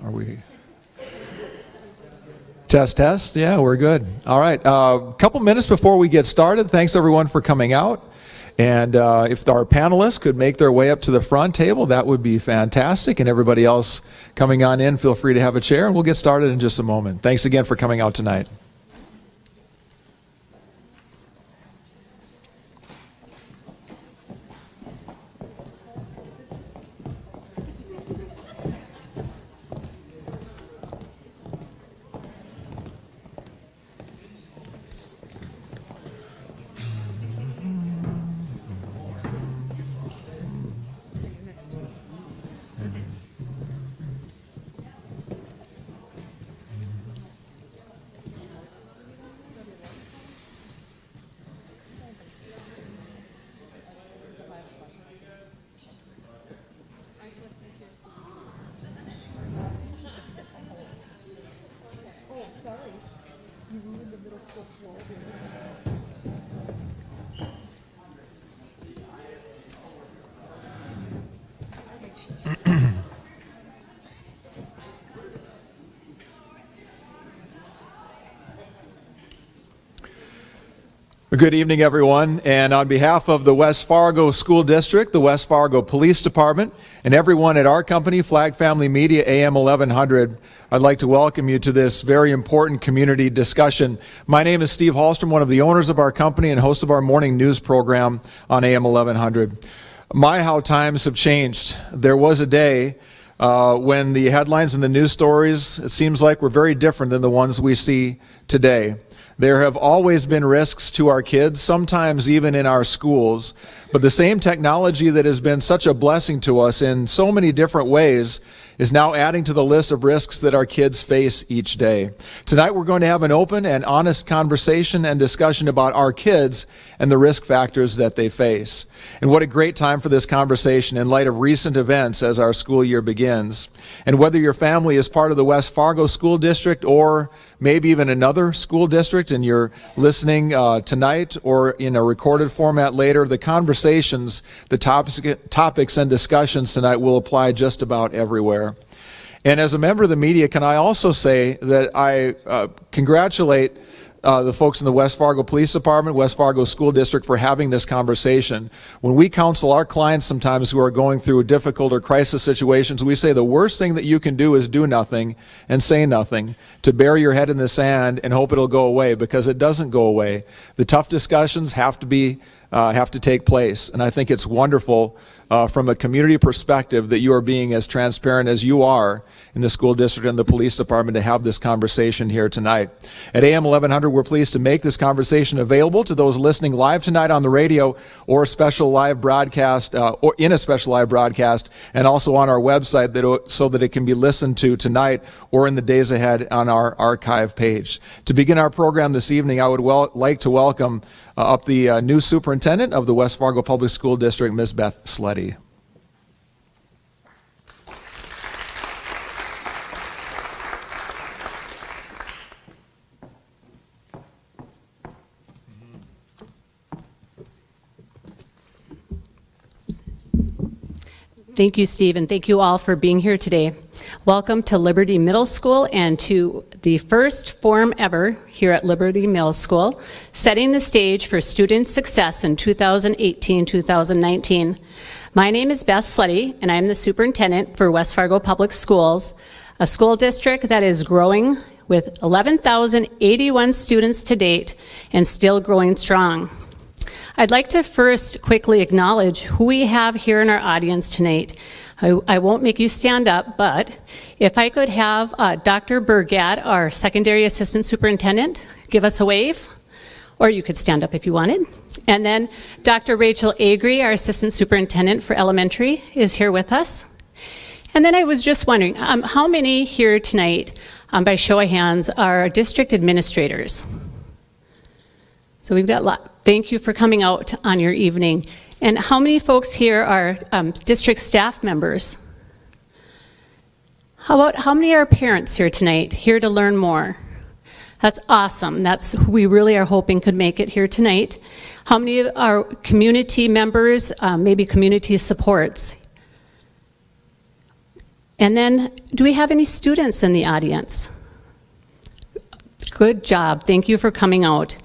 Are we? Test. Yeah, we're good. All right. A couple minutes before we get started, thanks everyone for coming out. And if our panelists could make their way up to the front table, that would be fantastic. And everybody else coming on in, feel free to have a chair, and we'll get started in just a moment. Thanks again for coming out tonight. Good evening, everyone, and on behalf of the West Fargo School District, the West Fargo Police Department, and everyone at our company, Flag Family Media, AM 1100, I'd like to welcome you to this very important community discussion. My name is Steve Hallstrom, one of the owners of our company and host of our morning news program on AM 1100. My, how times have changed. There was a day when the headlines and the news stories, it seems like, were very different than the ones we see today. There have always been risks to our kids, sometimes even in our schools, but the same technology that has been such a blessing to us in so many different ways is now adding to the list of risks that our kids face each day. Tonight we're going to have an open and honest conversation and discussion about our kids and the risk factors that they face. And what a great time for this conversation in light of recent events as our school year begins. And whether your family is part of the West Fargo School District or maybe even another school district and you're listening tonight or in a recorded format later, the conversations, the topics and discussions tonight will apply just about everywhere. And as a member of the media, can I also say that I congratulate the folks in the West Fargo Police Department, West Fargo School District for having this conversation. When we counsel our clients sometimes who are going through difficult or crisis situations, we say the worst thing that you can do is do nothing and say nothing, to bury your head in the sand and hope it'll go away, because it doesn't go away. The tough discussions have to take place, and I think it's wonderful from a community perspective that you are being as transparent as you are in the school district and the police department to have this conversation here tonight. At AM 1100, we're pleased to make this conversation available to those listening live tonight on the radio or a special live broadcast, or in a special live broadcast, and also on our website so that it can be listened to tonight or in the days ahead on our archive page. To begin our program this evening, I would like to welcome up the new superintendent of the West Fargo Public School District, Ms. Beth Sleddy. Thank you, Steve, and thank you all for being here today. Welcome to Liberty Middle School and to the first forum ever here at Liberty Middle School, setting the stage for student success in 2018-2019. My name is Beth Sleddy, and I am the superintendent for West Fargo Public Schools, a school district that is growing with 11,081 students to date and still growing strong. I'd like to first quickly acknowledge who we have here in our audience tonight. I won't make you stand up, but if I could have Dr. Burgad, our secondary assistant superintendent, give us a wave, or you could stand up if you wanted. And then Dr. Rachel Agri, our assistant superintendent for elementary, is here with us. And then I was just wondering, how many here tonight, by show of hands, are district administrators? So we've got a lot. Thank you for coming out on your evening. And how many folks here are district staff members? How many are parents here tonight, here to learn more? That's awesome. That's who we really are hoping could make it here tonight. How many are community members, maybe community supports? And then, do we have any students in the audience? Good job. Thank you for coming out.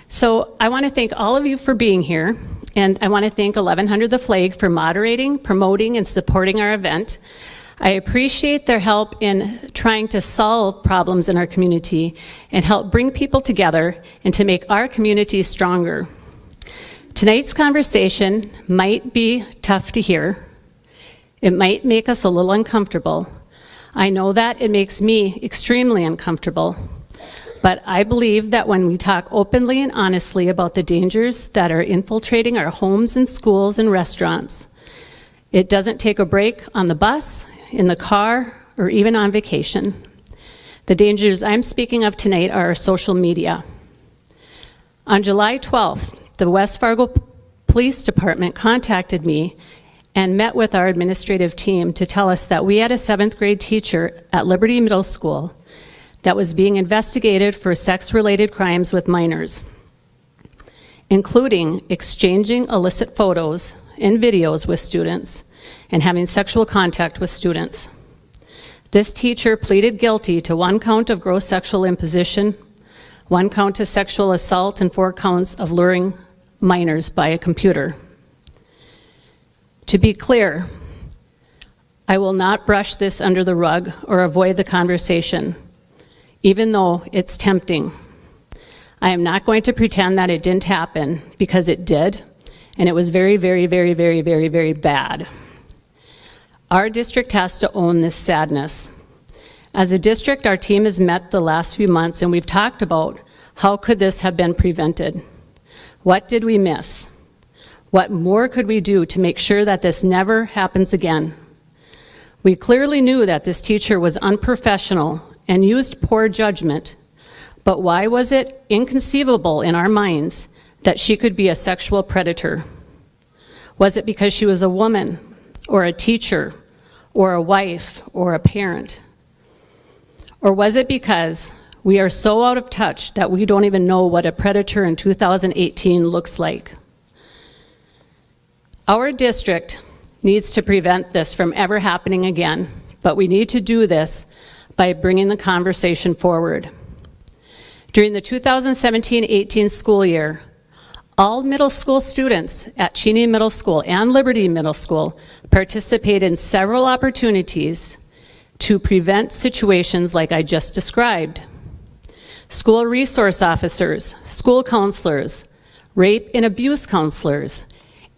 So I want to thank all of you for being here, and I want to thank 1100 The Flag for moderating, promoting, and supporting our event. I appreciate their help in trying to solve problems in our community and help bring people together and to make our community stronger. Tonight's conversation might be tough to hear. It might make us a little uncomfortable. I know that it makes me extremely uncomfortable. But I believe that when we talk openly and honestly about the dangers that are infiltrating our homes and schools and restaurants, it doesn't take a break on the bus, in the car, or even on vacation. The dangers I'm speaking of tonight are social media. On July 12th, the West Fargo Police Department contacted me and met with our administrative team to tell us that we had a 7th grade teacher at Liberty Middle School that was being investigated for sex-related crimes with minors, including exchanging illicit photos and videos with students and having sexual contact with students. This teacher pleaded guilty to 1 count of gross sexual imposition, 1 count of sexual assault, and 4 counts of luring minors by a computer. To be clear, I will not brush this under the rug or avoid the conversation, even though it's tempting. I am not going to pretend that it didn't happen, because it did, and it was very, very, very, very, very, very bad. Our district has to own this sadness. As a district, our team has met the last few months, and we've talked about how could this have been prevented? What did we miss? What more could we do to make sure that this never happens again? We clearly knew that this teacher was unprofessional and used poor judgment, but why was it inconceivable in our minds that she could be a sexual predator? Was it because she was a woman, or a teacher, or a wife, or a parent? Or was it because we are so out of touch that we don't even know what a predator in 2018 looks like? Our district needs to prevent this from ever happening again, but we need to do this by bringing the conversation forward. During the 2017-18 school year, all middle school students at Cheney Middle School and Liberty Middle School participated in several opportunities to prevent situations like I just described. School resource officers, school counselors, rape and abuse counselors,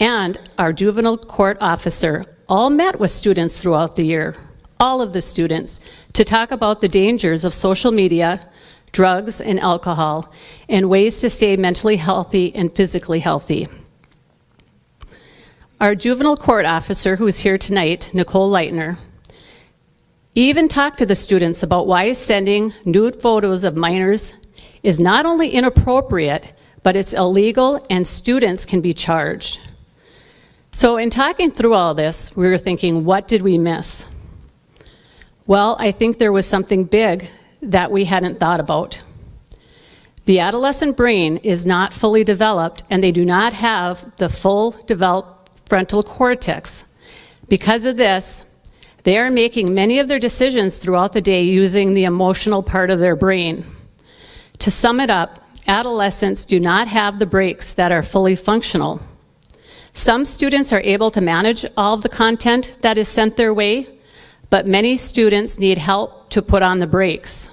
and our juvenile court officer all met with students throughout the year, all of the students, to talk about the dangers of social media, drugs, and alcohol, and ways to stay mentally healthy and physically healthy. Our juvenile court officer, who is here tonight, Nicole Leitner, even talked to the students about why sending nude photos of minors is not only inappropriate, but it's illegal and students can be charged. So in talking through all this, we were thinking, what did we miss? Well, I think there was something big that we hadn't thought about. The adolescent brain is not fully developed, and they do not have the full developed frontal cortex. Because of this, they are making many of their decisions throughout the day using the emotional part of their brain. To sum it up, adolescents do not have the brakes that are fully functional. Some students are able to manage all of the content that is sent their way, but many students need help to put on the brakes.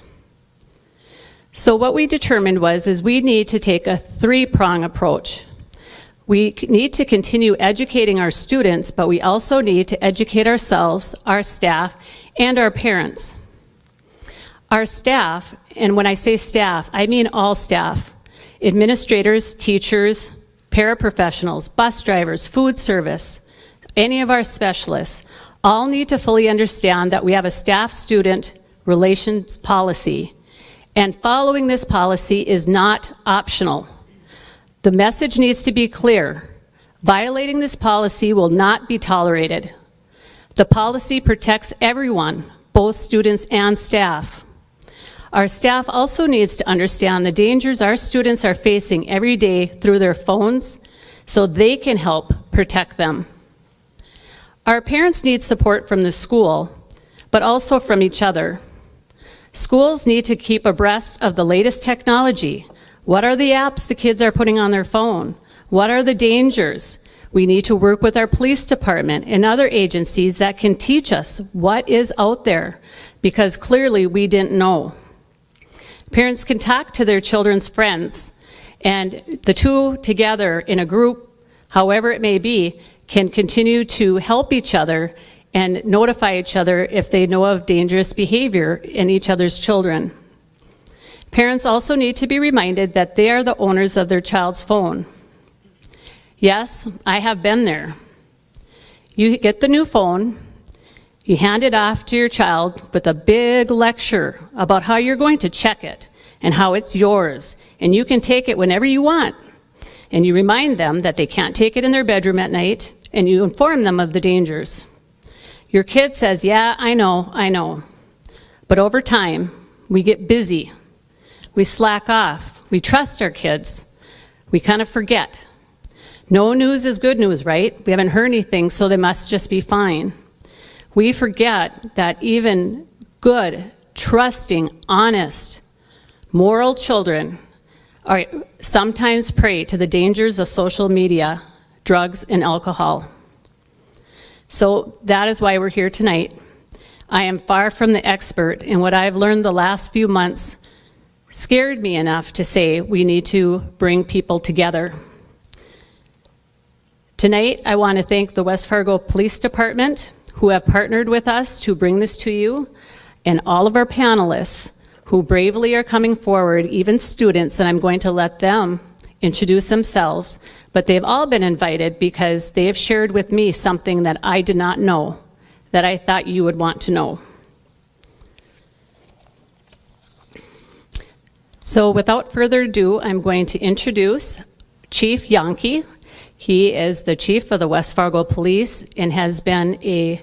So what we determined is we need to take a 3-prong approach. We need to continue educating our students, but we also need to educate ourselves, our staff, and our parents. Our staff, and when I say staff, I mean all staff, administrators, teachers, paraprofessionals, bus drivers, food service, any of our specialists, all need to fully understand that we have a staff-student relations policy, and following this policy is not optional. The message needs to be clear. Violating this policy will not be tolerated. The policy protects everyone, both students and staff. Our staff also needs to understand the dangers our students are facing every day through their phones so they can help protect them. Our parents need support from the school, but also from each other. Schools need to keep abreast of the latest technology. What are the apps the kids are putting on their phone? What are the dangers? We need to work with our police department and other agencies that can teach us what is out there, because clearly we didn't know. Parents can talk to their children's friends, and the two together in a group, however it may be, can continue to help each other and notify each other if they know of dangerous behavior in each other's children. Parents also need to be reminded that they are the owners of their child's phone. Yes, I have been there. You get the new phone, you hand it off to your child with a big lecture about how you're going to check it and how it's yours, and you can take it whenever you want. And you remind them that they can't take it in their bedroom at night, and you inform them of the dangers. Your kid says, yeah, I know. But over time, we get busy. We slack off. We trust our kids. We kind of forget. No news is good news, right? We haven't heard anything, so they must just be fine. We forget that even good, trusting, honest, moral children are sometimes prey to the dangers of social media, drugs, and alcohol. So that is why we're here tonight. I am far from the expert, and what I've learned the last few months scared me enough to say we need to bring people together. Tonight, I want to thank the West Fargo Police Department, who have partnered with us to bring this to you, and all of our panelists who bravely are coming forward, even students, and I'm going to let them introduce themselves, but they've all been invited because they have shared with me something that I did not know, that I thought you would want to know. So without further ado, I'm going to introduce Chief Yankee. He is the chief of the West Fargo Police and has been a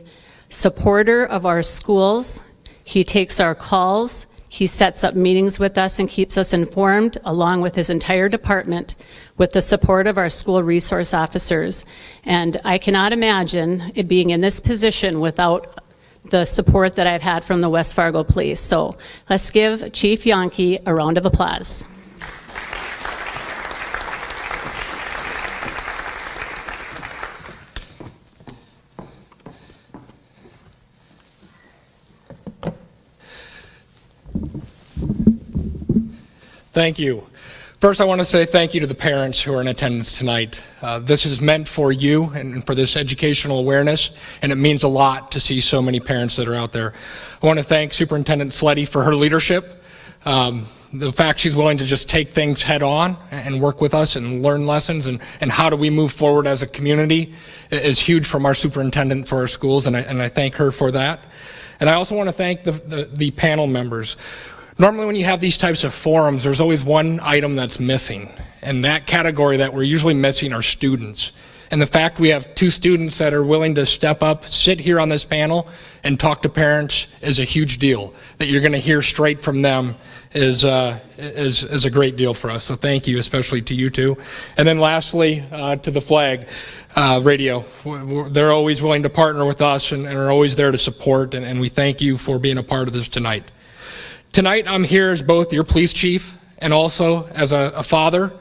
supporter of our schools. He takes our calls. He sets up meetings with us and keeps us informed, along with his entire department, with the support of our school resource officers. And I cannot imagine it being in this position without the support that I've had from the West Fargo Police. So let's give Chief Yankee a round of applause. Thank you. First, I want to say thank you to the parents who are in attendance tonight. This is meant for you and for this educational awareness, and it means a lot to see so many parents that are out there. I want to thank Superintendent Sleddy for her leadership. The fact she's willing to just take things head on and work with us and learn lessons and how do we move forward as a community is huge from our superintendent for our schools, and I thank her for that. And I also want to thank the panel members. Normally when you have these types of forums, there's always one item that's missing. And that category that we're usually missing are students. And the fact we have two students that are willing to step up, sit here on this panel, and talk to parents is a huge deal. That you're going to hear straight from them is a great deal for us. So thank you, especially to you two. And then lastly, to the Flag Radio. They're always willing to partner with us and are always there to support, and we thank you for being a part of this tonight. Tonight, I'm here as both your police chief and also as a father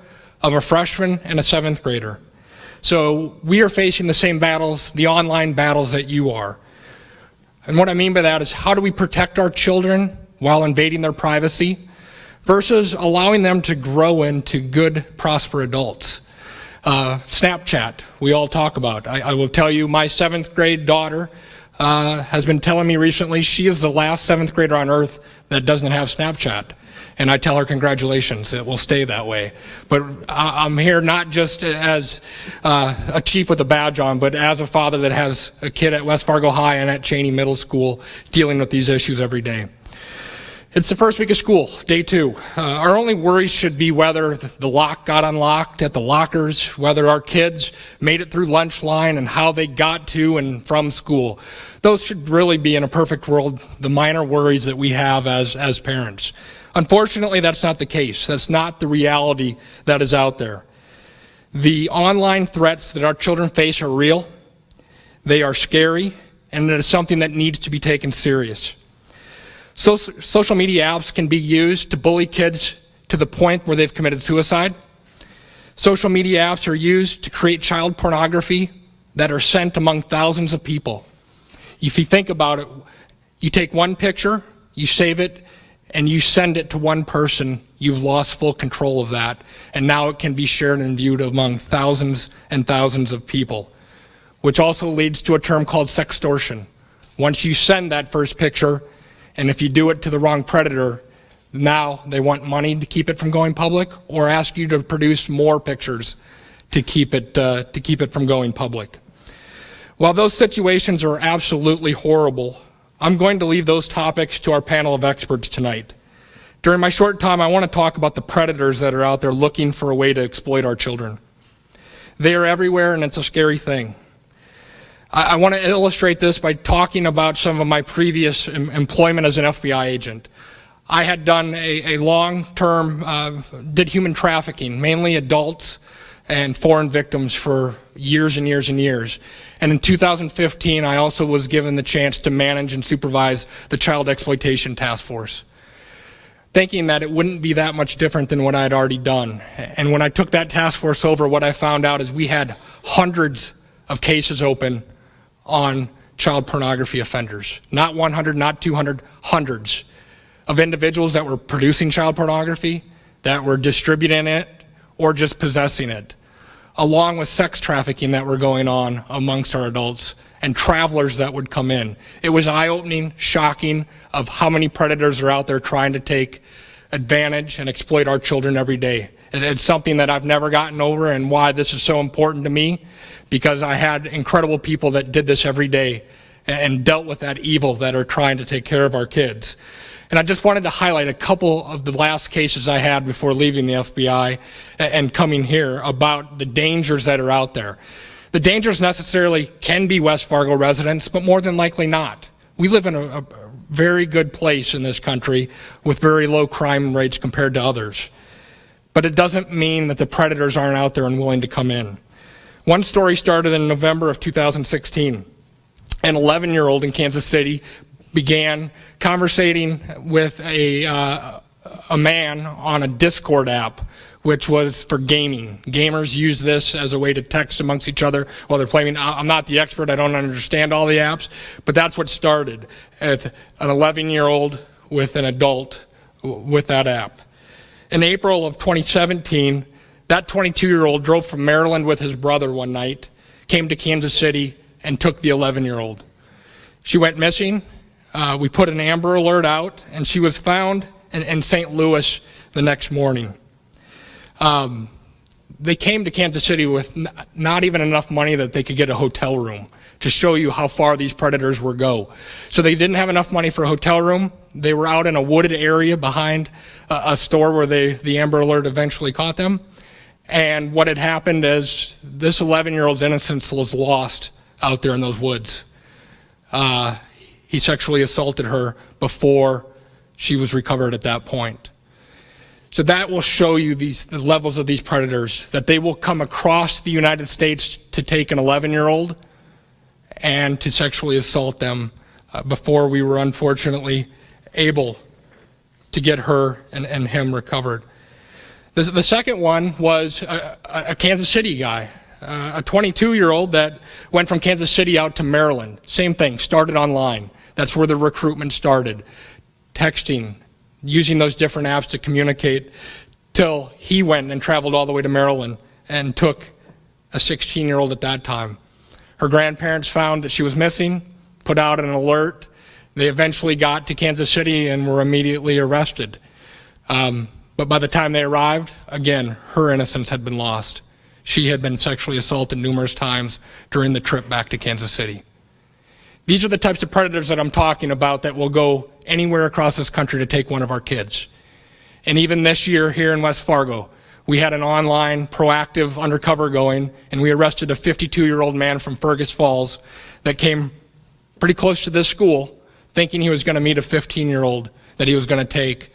of a freshman and a seventh grader. So we are facing the same battles, the online battles that you are. And what I mean by that is how do we protect our children while invading their privacy versus allowing them to grow into good, prosper adults. Snapchat, we all talk about. I will tell you, my seventh grade daughter has been telling me recently she is the last seventh grader on earth that doesn't have Snapchat. And I tell her congratulations, it will stay that way. But I'm here not just as a chief with a badge on, but as a father that has a kid at West Fargo High and at Cheney Middle School dealing with these issues every day. It's the first week of school, day 2. Our only worries should be whether the lock got unlocked at the lockers, whether our kids made it through lunch line, and how they got to and from school. Those should really be, in a perfect world, the minor worries that we have as parents. Unfortunately, that's not the case. That's not the reality that is out there. The online threats that our children face are real, they are scary, and it is something that needs to be taken serious. Social media apps can be used to bully kids to the point where they've committed suicide. Social media apps are used to create child pornography that are sent among thousands of people. If you think about it, you take one picture, you save it, and you send it to one person, you've lost full control of that. And now it can be shared and viewed among thousands and thousands of people, which also leads to a term called sextortion. Once you send that first picture, and if you do it to the wrong predator, now they want money to keep it from going public or ask you to produce more pictures to keep it from going public. While those situations are absolutely horrible, I'm going to leave those topics to our panel of experts tonight. During my short time, I want to talk about the predators that are out there looking for a way to exploit our children. They are everywhere, and it's a scary thing. I want to illustrate this by talking about some of my previous employment as an FBI agent. I had done a long-term, did human trafficking, mainly adults and foreign victims for years and years and years. And in 2015, I also was given the chance to manage and supervise the Child Exploitation Task Force, thinking that it wouldn't be that much different than what I had already done. And when I took that task force over, what I found out is we had hundreds of cases open on child pornography offenders. Not 100, not 200, hundreds of individuals that were producing child pornography, that were distributing it, or just possessing it, along with sex trafficking that were going on amongst our adults and travelers that would come in. It was eye-opening, shocking of how many predators are out there trying to take advantage and exploit our children every day. It's something that I've never gotten over, and why this is so important to me, because I had incredible people that did this every day and dealt with that evil that are trying to take care of our kids. And I just wanted to highlight a couple of the last cases I had before leaving the FBI and coming here about the dangers that are out there. The dangers necessarily can be West Fargo residents, but more than likely not. We live in a very good place in this country with very low crime rates compared to others. But it doesn't mean that the predators aren't out there and willing to come in. One story started in November of 2016. An 11-year-old in Kansas City began conversating with a man on a Discord app, which was for gaming. Gamers use this as a way to text amongst each other while they're playing. I'm not the expert, I don't understand all the apps, but that's what started, an 11-year-old with an adult with that app. In April of 2017, that 22-year-old drove from Maryland with his brother one night, came to Kansas City, and took the 11-year-old. She went missing. We put an Amber Alert out, and she was found in St. Louis the next morning. They came to Kansas City with not even enough money that they could get a hotel room, to show you how far these predators will go. So they didn't have enough money for a hotel room. They were out in a wooded area behind a store where the Amber Alert eventually caught them. And what had happened is this 11-year-old's innocence was lost out there in those woods. He sexually assaulted her before she was recovered at that point. So that will show you the levels of these predators, that they will come across the United States to take an 11-year-old and to sexually assault them before we were unfortunately able to get her and him recovered. The second one was a Kansas City guy, a 22-year-old that went from Kansas City out to Maryland. Same thing, started online. That's where the recruitment started. Texting, using those different apps to communicate, till he went and traveled all the way to Maryland and took a 16-year-old at that time. Her grandparents found that she was missing, put out an alert. They eventually got to Kansas City and were immediately arrested. But by the time they arrived, again, her innocence had been lost. She had been sexually assaulted numerous times during the trip back to Kansas City. These are the types of predators that I'm talking about that will go anywhere across this country to take one of our kids. And even this year here in West Fargo, we had an online proactive undercover going, and we arrested a 52-year-old man from Fergus Falls that came pretty close to this school, thinking he was going to meet a 15-year-old that he was going to take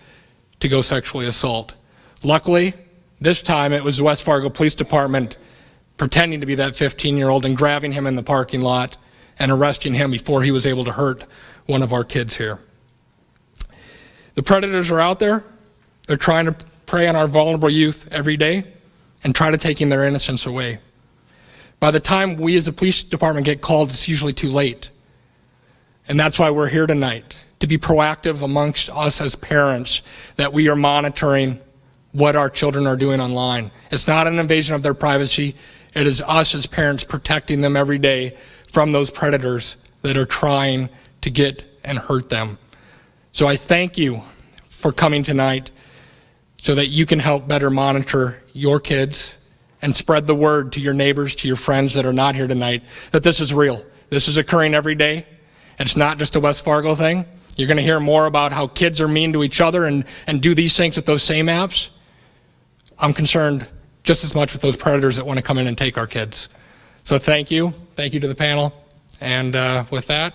to go sexually assault. Luckily, this time it was the West Fargo Police Department pretending to be that 15-year-old and grabbing him in the parking lot and arresting him before he was able to hurt one of our kids here. The predators are out there. They're trying to prey on our vulnerable youth every day and try to take their innocence away. By the time we as a police department get called, it's usually too late. And that's why we're here tonight, to be proactive amongst us as parents, that we are monitoring what our children are doing online. It's not an invasion of their privacy. It is us as parents protecting them every day from those predators that are trying to get and hurt them. So I thank you for coming tonight so that you can help better monitor your kids and spread the word to your neighbors, to your friends that are not here tonight, that this is real. This is occurring every day. It's not just a West Fargo thing. You're going to hear more about how kids are mean to each other and do these things with those same apps. I'm concerned just as much with those predators that want to come in and take our kids. So thank you. Thank you to the panel. And with that,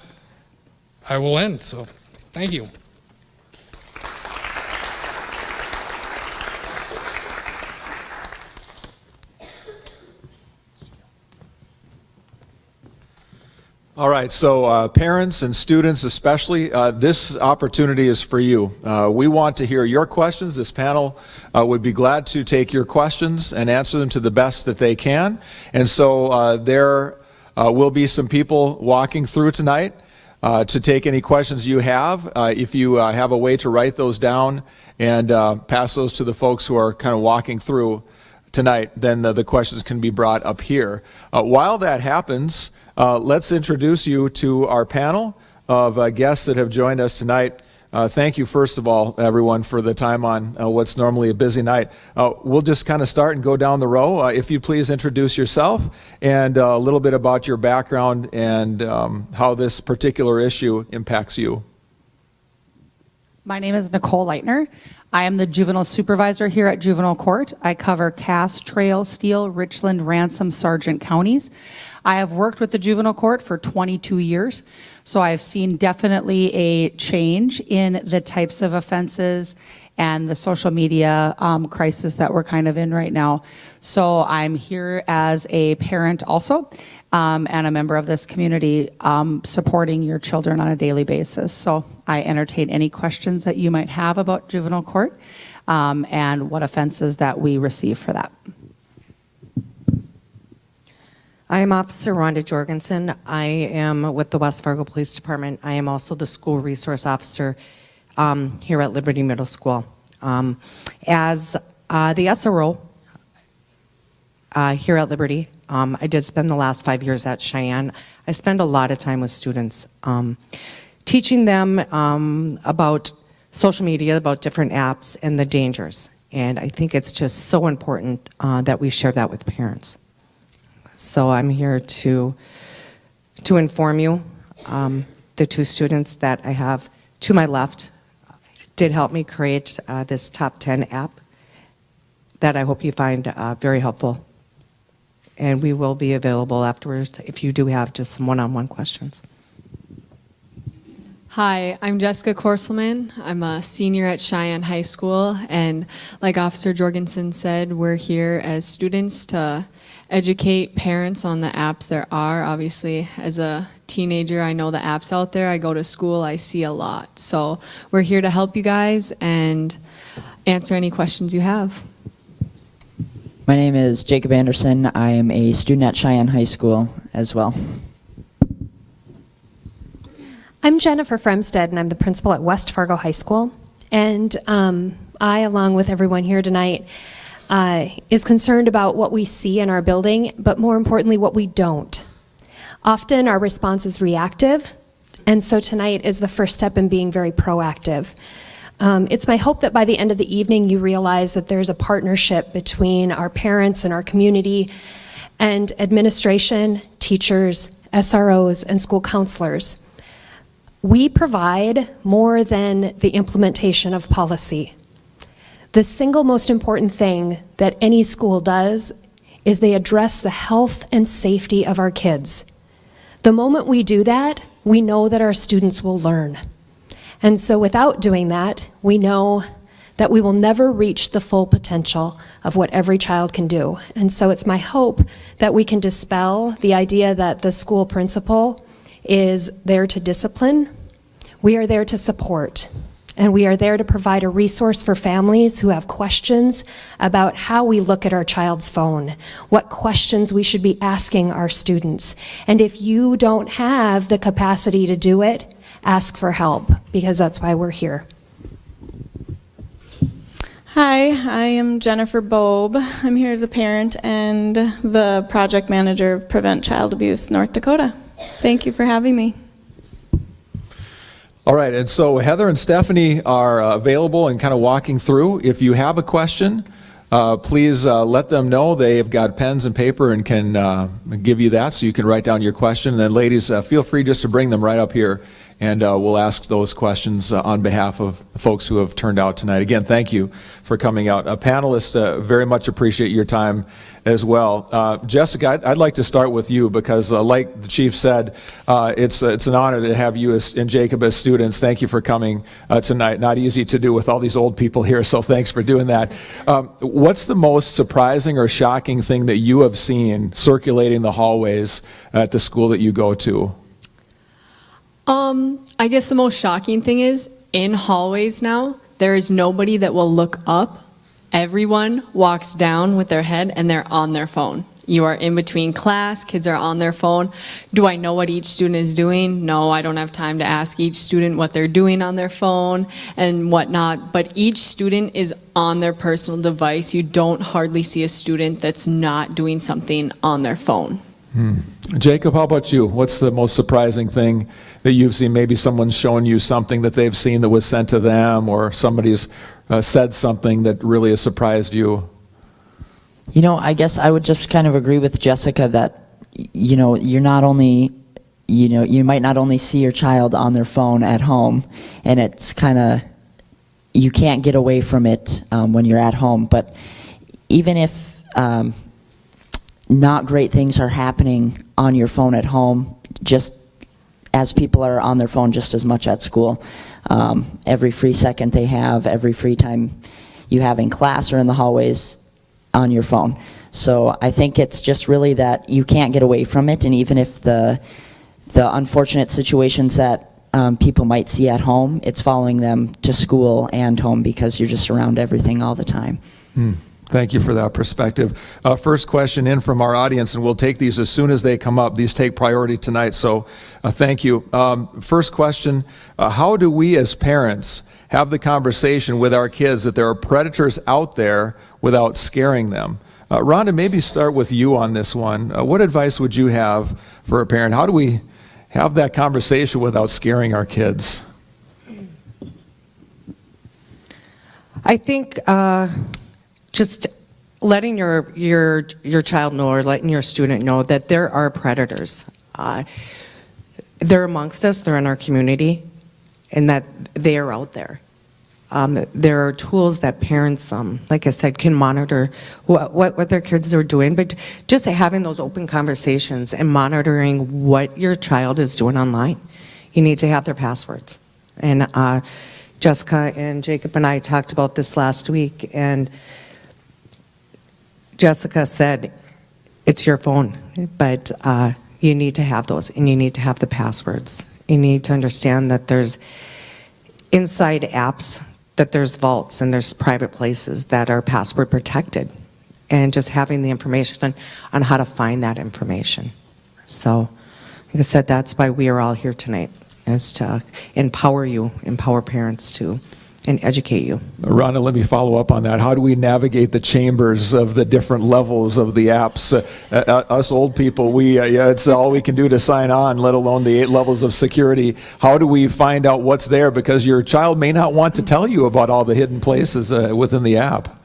I will end. So thank you. All right, so parents and students especially, this opportunity is for you. We want to hear your questions. This panel would be glad to take your questions and answer them to the best that they can. And so there will be some people walking through tonight to take any questions you have. If you have a way to write those down and pass those to the folks who are kind of walking through tonight, then the questions can be brought up here. While that happens, let's introduce you to our panel of guests that have joined us tonight. Thank you, first of all, everyone, for the time on what's normally a busy night. We'll just kind of start and go down the row. If you please introduce yourself and a little bit about your background and how this particular issue impacts you. My name is Nicole Leitner. I am the juvenile supervisor here at Juvenile Court. I cover Cass, Trail, Steele, Richland, Ransom, Sargent counties. I have worked with the Juvenile Court for 22 years, so I've seen definitely a change in the types of offenses and the social media crisis that we're kind of in right now. So I'm here as a parent also, and a member of this community supporting your children on a daily basis. So I entertain any questions that you might have about juvenile court and what offenses that we receive for that. I am Officer Rhonda Jorgensen. I am with the West Fargo Police Department. I am also the school resource officer here at Liberty Middle School. As the SRO here at Liberty, I did spend the last 5 years at Cheyenne. I spend a lot of time with students, teaching them about social media, about different apps and the dangers. And I think it's just so important that we share that with parents. So I'm here to inform you. The two students that I have to my left did help me create this top 10 app that I hope you find very helpful. And we will be available afterwards if you do have just some one-on-one questions. Hi, I'm Jessica Korselman. I'm a senior at Cheyenne High School, and like Officer Jorgensen said, we're here as students to educate parents on the apps there are. Obviously, as a teenager, I know the apps out there. I go to school, I see a lot. So we're here to help you guys and answer any questions you have. My name is Jacob Anderson. I am a student at Cheyenne High School as well. I'm Jennifer Fremstead, and I'm the principal at West Fargo High School. And I, along with everyone here tonight, is concerned about what we see in our building, but more importantly, what we don't. Often our response is reactive, and so tonight is the first step in being very proactive. It's my hope that by the end of the evening you realize that there's a partnership between our parents and our community and administration, teachers, SROs, and school counselors. We provide more than the implementation of policy. The single most important thing that any school does is they address the health and safety of our kids. The moment we do that, we know that our students will learn. And so without doing that, we know that we will never reach the full potential of what every child can do. And so it's my hope that we can dispel the idea that the school principal is there to discipline. We are there to support. And we are there to provide a resource for families who have questions about how we look at our child's phone, what questions we should be asking our students. And if you don't have the capacity to do it, ask for help, because that's why we're here. Hi, I am Jennifer Bobe. I'm here as a parent and the project manager of Prevent Child Abuse North Dakota. Thank you for having me. All right, and so Heather and Stephanie are available and kind of walking through. If you have a question, please let them know. They've got pens and paper and can give you that so you can write down your question. And then ladies, feel free just to bring them right up here, and we'll ask those questions on behalf of the folks who have turned out tonight. Again, thank you for coming out. Panelists, very much appreciate your time as well. Jessica, I'd like to start with you because like the chief said, it's an honor to have you and Jacob as students. Thank you for coming tonight. Not easy to do with all these old people here, so thanks for doing that. What's the most surprising or shocking thing that you have seen circulating the hallways at the school that you go to? I guess the most shocking thing is in hallways now, there is nobody that will look up. Everyone walks down with their head and they're on their phone. You are in between class, kids are on their phone. Do I know what each student is doing? No, I don't have time to ask each student what they're doing on their phone and whatnot, but each student is on their personal device. You don't hardly see a student that's not doing something on their phone. Jacob, how about you? What's the most surprising thing that you've seen? Maybe someone's shown you something that they've seen that was sent to them, or somebody's said something that really has surprised you? You know, I guess I would just kind of agree with Jessica that, you know, you're not only, you know, you might not only see your child on their phone at home, and it's kind of, you can't get away from it when you're at home, but even if not great things are happening on your phone at home, just as people are on their phone just as much at school. Every free second they have, every free time you have in class or in the hallways on your phone. So I think it's just really that you can't get away from it, and even if the unfortunate situations that people might see at home, it's following them to school and home because you're just around everything all the time. Thank you for that perspective. First question in from our audience, and we'll take these as soon as they come up. These take priority tonight, so thank you. First question, how do we as parents have the conversation with our kids that there are predators out there without scaring them? Rhonda, maybe start with you on this one. What advice would you have for a parent? How do we have that conversation without scaring our kids? I think just letting your child know, or letting your student know that there are predators. They're amongst us, they're in our community, and that they are out there. There are tools that parents, like I said, can monitor what their kids are doing, but just having those open conversations and monitoring what your child is doing online. You need to have their passwords. And Jessica and Jacob and I talked about this last week, and Jessica said, it's your phone, but you need to have those, and you need to have the passwords. You need to understand that there's inside apps, that there's vaults and there's private places that are password protected, and just having the information on how to find that information. So, like I said, that's why we are all here tonight, is to empower parents to, and educate you. Rhonda, let me follow up on that. How do we navigate the chambers of the different levels of the apps? Us old people, it's all we can do to sign on, let alone the 8 levels of security. How do we find out what's there? Because your child may not want to tell you about all the hidden places within the app.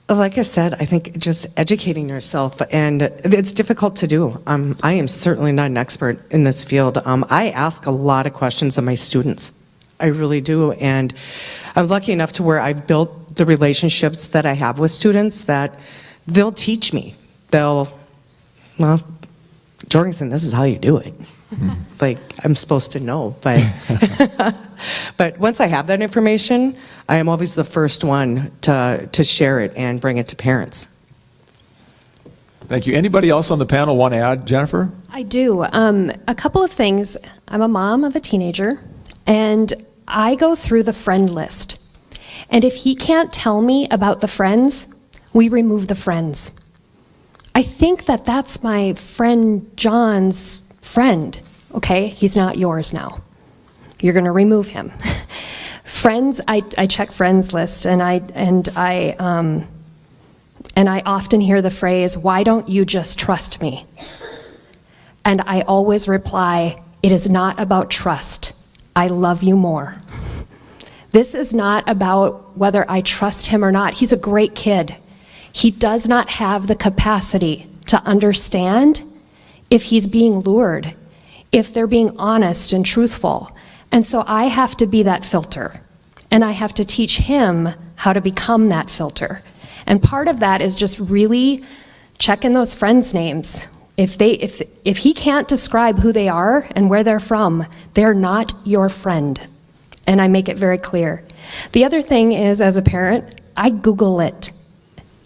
Like I said, I think just educating yourself, and it's difficult to do. I am certainly not an expert in this field. I ask a lot of questions of my students. I really do, and I'm lucky enough to where I've built the relationships that I have with students that they'll teach me. Well, Jorgensen, this is how you do it. Like, I'm supposed to know, but but once I have that information, I am always the first one to share it and bring it to parents. Thank you. Anybody else on the panel want to add? Jennifer? I do. A couple of things. I'm a mom of a teenager, and I go through the friend list. And if he can't tell me about the friends, we remove the friends. I think that that's my friend John's friend. Okay, he's not yours now. You're going to remove him. Friends, I check friends list, and I often hear the phrase, "Why don't you just trust me?" And I always reply, "It is not about trust. I love you more." This is not about whether I trust him or not. He's a great kid. He does not have the capacity to understand if he's being lured, if they're being honest and truthful. And so I have to be that filter, and I have to teach him how to become that filter. And part of that is just really checking those friends' names. If he can't describe who they are and where they're from, they're not your friend. And I make it very clear. The other thing is, as a parent, I Google it.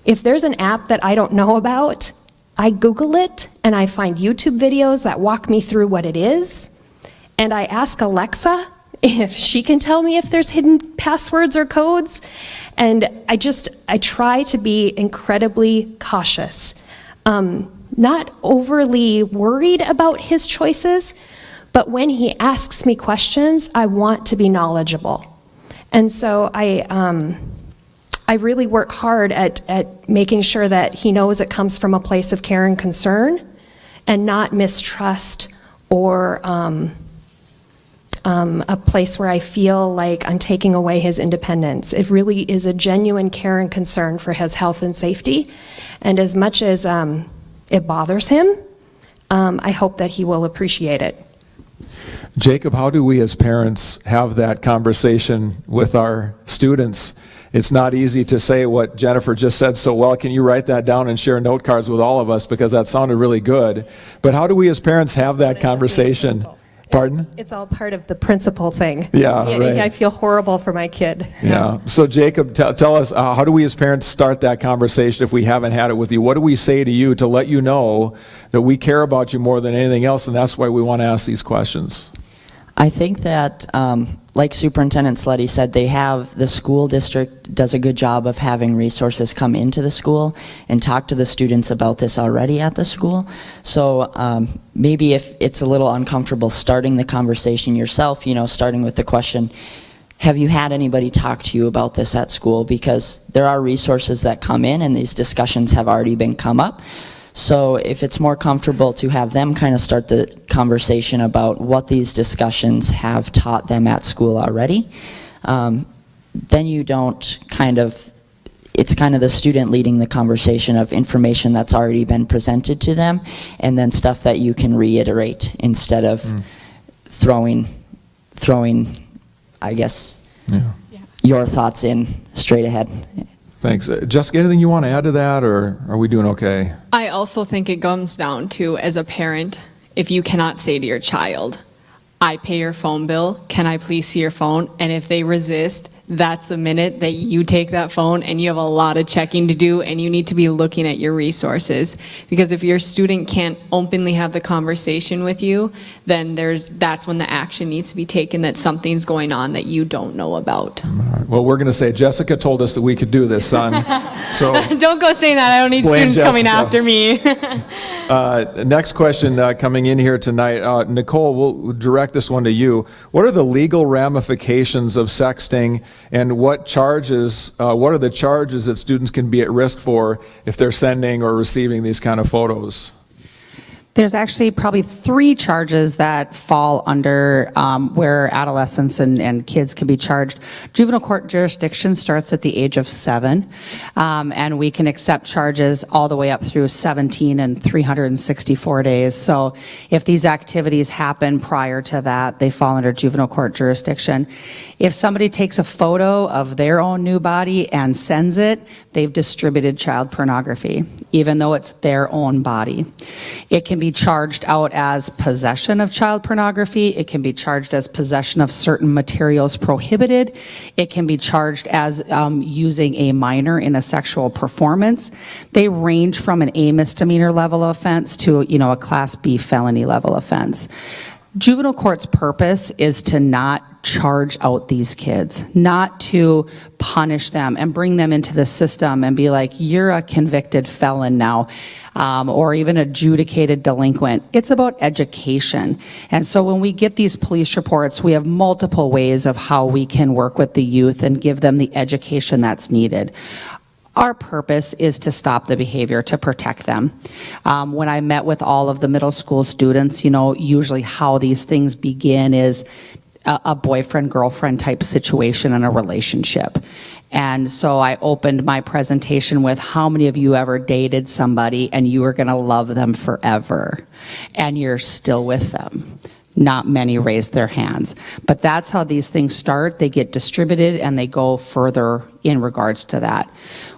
If there's an app that I don't know about, I Google it, and I find YouTube videos that walk me through what it is, and I ask Alexa if she can tell me if there's hidden passwords or codes, and I try to be incredibly cautious. Not overly worried about his choices, but when he asks me questions, I want to be knowledgeable. And so I really work hard at making sure that he knows it comes from a place of care and concern and not mistrust or a place where I feel like I'm taking away his independence. It really is a genuine care and concern for his health and safety. And as much as it bothers him, I hope that he will appreciate it. Jacob, how do we as parents have that conversation with our students? It's not easy to say what Jennifer just said so well. Can you write that down and share note cards with all of us, because that sounded really good. But how do we as parents have that conversation? Pardon? It's all part of the principal thing. Yeah, right. I feel horrible for my kid. Yeah. So Jacob, tell us, how do we as parents start that conversation if we haven't had it with you? What do we say to you to let you know that we care about you more than anything else, and that's why we want to ask these questions? I think that, like Superintendent Sleddy said, the school district does a good job of having resources come into the school and talk to the students about this already at the school. So maybe if it's a little uncomfortable starting the conversation yourself, starting with the question, have you had anybody talk to you about this at school? Because there are resources that come in, and these discussions have already been come up. So if it's more comfortable to have them kind of start the conversation about what these discussions have taught them at school already, then you don't it's kind of the student leading the conversation of information that's already been presented to them, and then stuff that you can reiterate instead of throwing, I guess, your thoughts in straight ahead. Thanks. Jessica, anything you want to add to that, or are we doing okay? I also think it comes down to, as a parent, if you cannot say to your child, I pay your phone bill, can I please see your phone? And if they resist, that's the minute that you take that phone, and you have a lot of checking to do, and you need to be looking at your resources. Because if your student can't openly have the conversation with you, then that's when the action needs to be taken, that something's going on that you don't know about. All right. Well, we're going to say Jessica told us that we could do this, son. So don't go saying that. I don't need students coming after me. Next question coming in here tonight. Nicole, we'll direct this one to you. What are the legal ramifications of sexting, and what are the charges that students can be at risk for if they're sending or receiving these kind of photos? There's actually probably 3 charges that fall under where adolescents and kids can be charged. Juvenile court jurisdiction starts at the age of 7, and we can accept charges all the way up through 17 and 364 days. So if these activities happen prior to that, they fall under juvenile court jurisdiction. If somebody takes a photo of their own new body and sends it, they've distributed child pornography, even though it's their own body. It can be be charged out as possession of child pornography. It can be charged as possession of certain materials prohibited. It can be charged as using a minor in a sexual performance. They range from an A misdemeanor level offense to, a Class B felony level offense. Juvenile court's purpose is to not charge out these kids, not to punish them and bring them into the system and be like, you're a convicted felon now, or even adjudicated delinquent. It's about education. And so when we get these police reports, we have multiple ways of how we can work with the youth and give them the education that's needed. Our purpose is to stop the behavior, to protect them. When I met with all of the middle school students, usually how these things begin is a boyfriend-girlfriend type situation in a relationship. And so I opened my presentation with, how many of you ever dated somebody and you were gonna love them forever and you're still with them? Not many raised their hands. But that's how these things start. They get distributed and they go further in regards to that.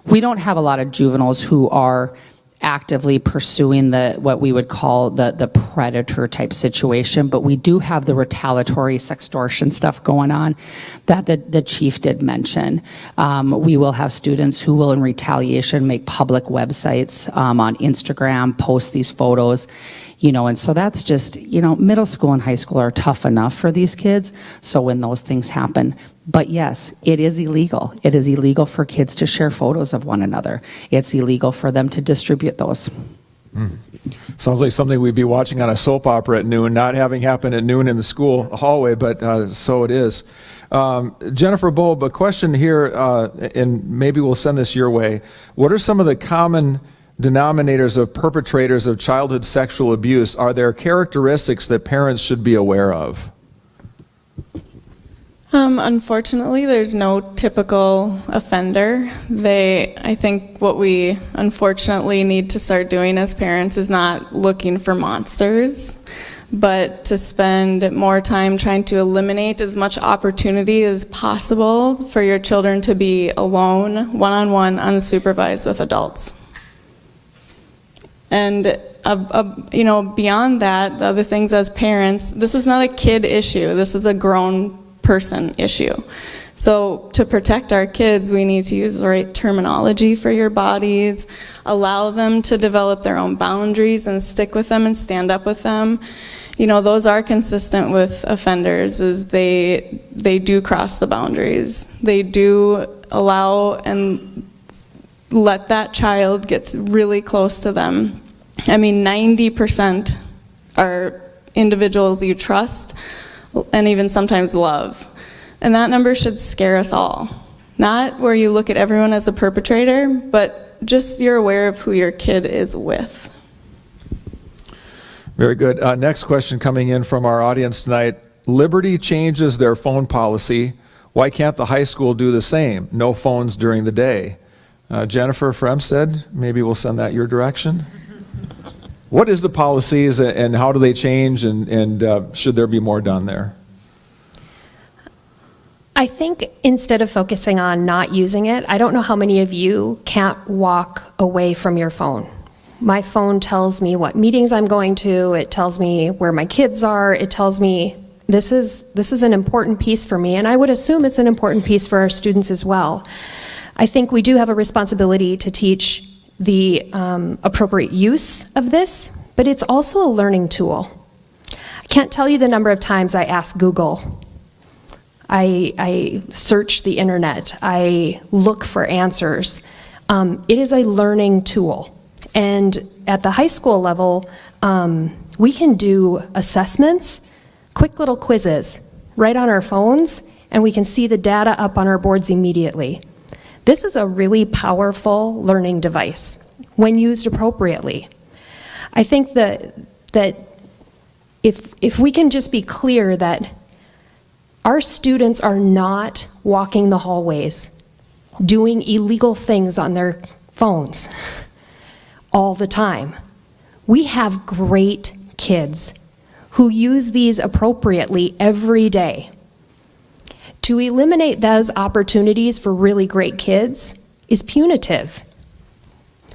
We don't have a lot of juveniles who are actively pursuing what we would call the predator type situation, but we do have the retaliatory sextortion stuff going on that the chief did mention. We will have students who will, in retaliation, make public websites on Instagram, post these photos, and so that's just, middle school and high school are tough enough for these kids, so when those things happen. But yes, it is illegal. It is illegal for kids to share photos of one another. It's illegal for them to distribute those. Sounds like something we'd be watching on a soap opera at noon, not having happen at noon in the school hallway, but so it is. Jennifer Bobe, a question here, and maybe we'll send this your way. What are some of the common denominators of perpetrators of childhood sexual abuse? Are there characteristics that parents should be aware of? Unfortunately, there's no typical offender. I think what we unfortunately need to start doing as parents is not looking for monsters, but to spend more time trying to eliminate as much opportunity as possible for your children to be alone, one-on-one, unsupervised with adults. And beyond that, the other things as parents, this is not a kid issue. This is a grown person issue. So to protect our kids, we need to use the right terminology for your bodies, allow them to develop their own boundaries and stick with them and stand up with them. Those are consistent with offenders, is they do cross the boundaries. They do allow and let that child get really close to them. 90% are individuals you trust and even sometimes love. And that number should scare us all. Not where you look at everyone as a perpetrator, but just you're aware of who your kid is with. Very good. Next question coming in from our audience tonight. Liberty changes their phone policy. Why can't the high school do the same? No phones during the day. Jennifer Fremstead, maybe we'll send that your direction. What is the policies and how do they change, and should there be more done there? I think instead of focusing on not using it, I don't know how many of you can't walk away from your phone. My phone tells me what meetings I'm going to, it tells me where my kids are, it tells me this is an important piece for me, and I would assume it's an important piece for our students as well. I think we do have a responsibility to teach the appropriate use of this, but it's also a learning tool. I can't tell you the number of times I ask Google. I search the internet. I look for answers. It is a learning tool. And at the high school level, we can do assessments, quick little quizzes, right on our phones, and we can see the data up on our boards immediately. This is a really powerful learning device when used appropriately. I think that if we can just be clear that our students are not walking the hallways doing illegal things on their phones all the time. We have great kids who use these appropriately every day. To eliminate those opportunities for really great kids is punitive.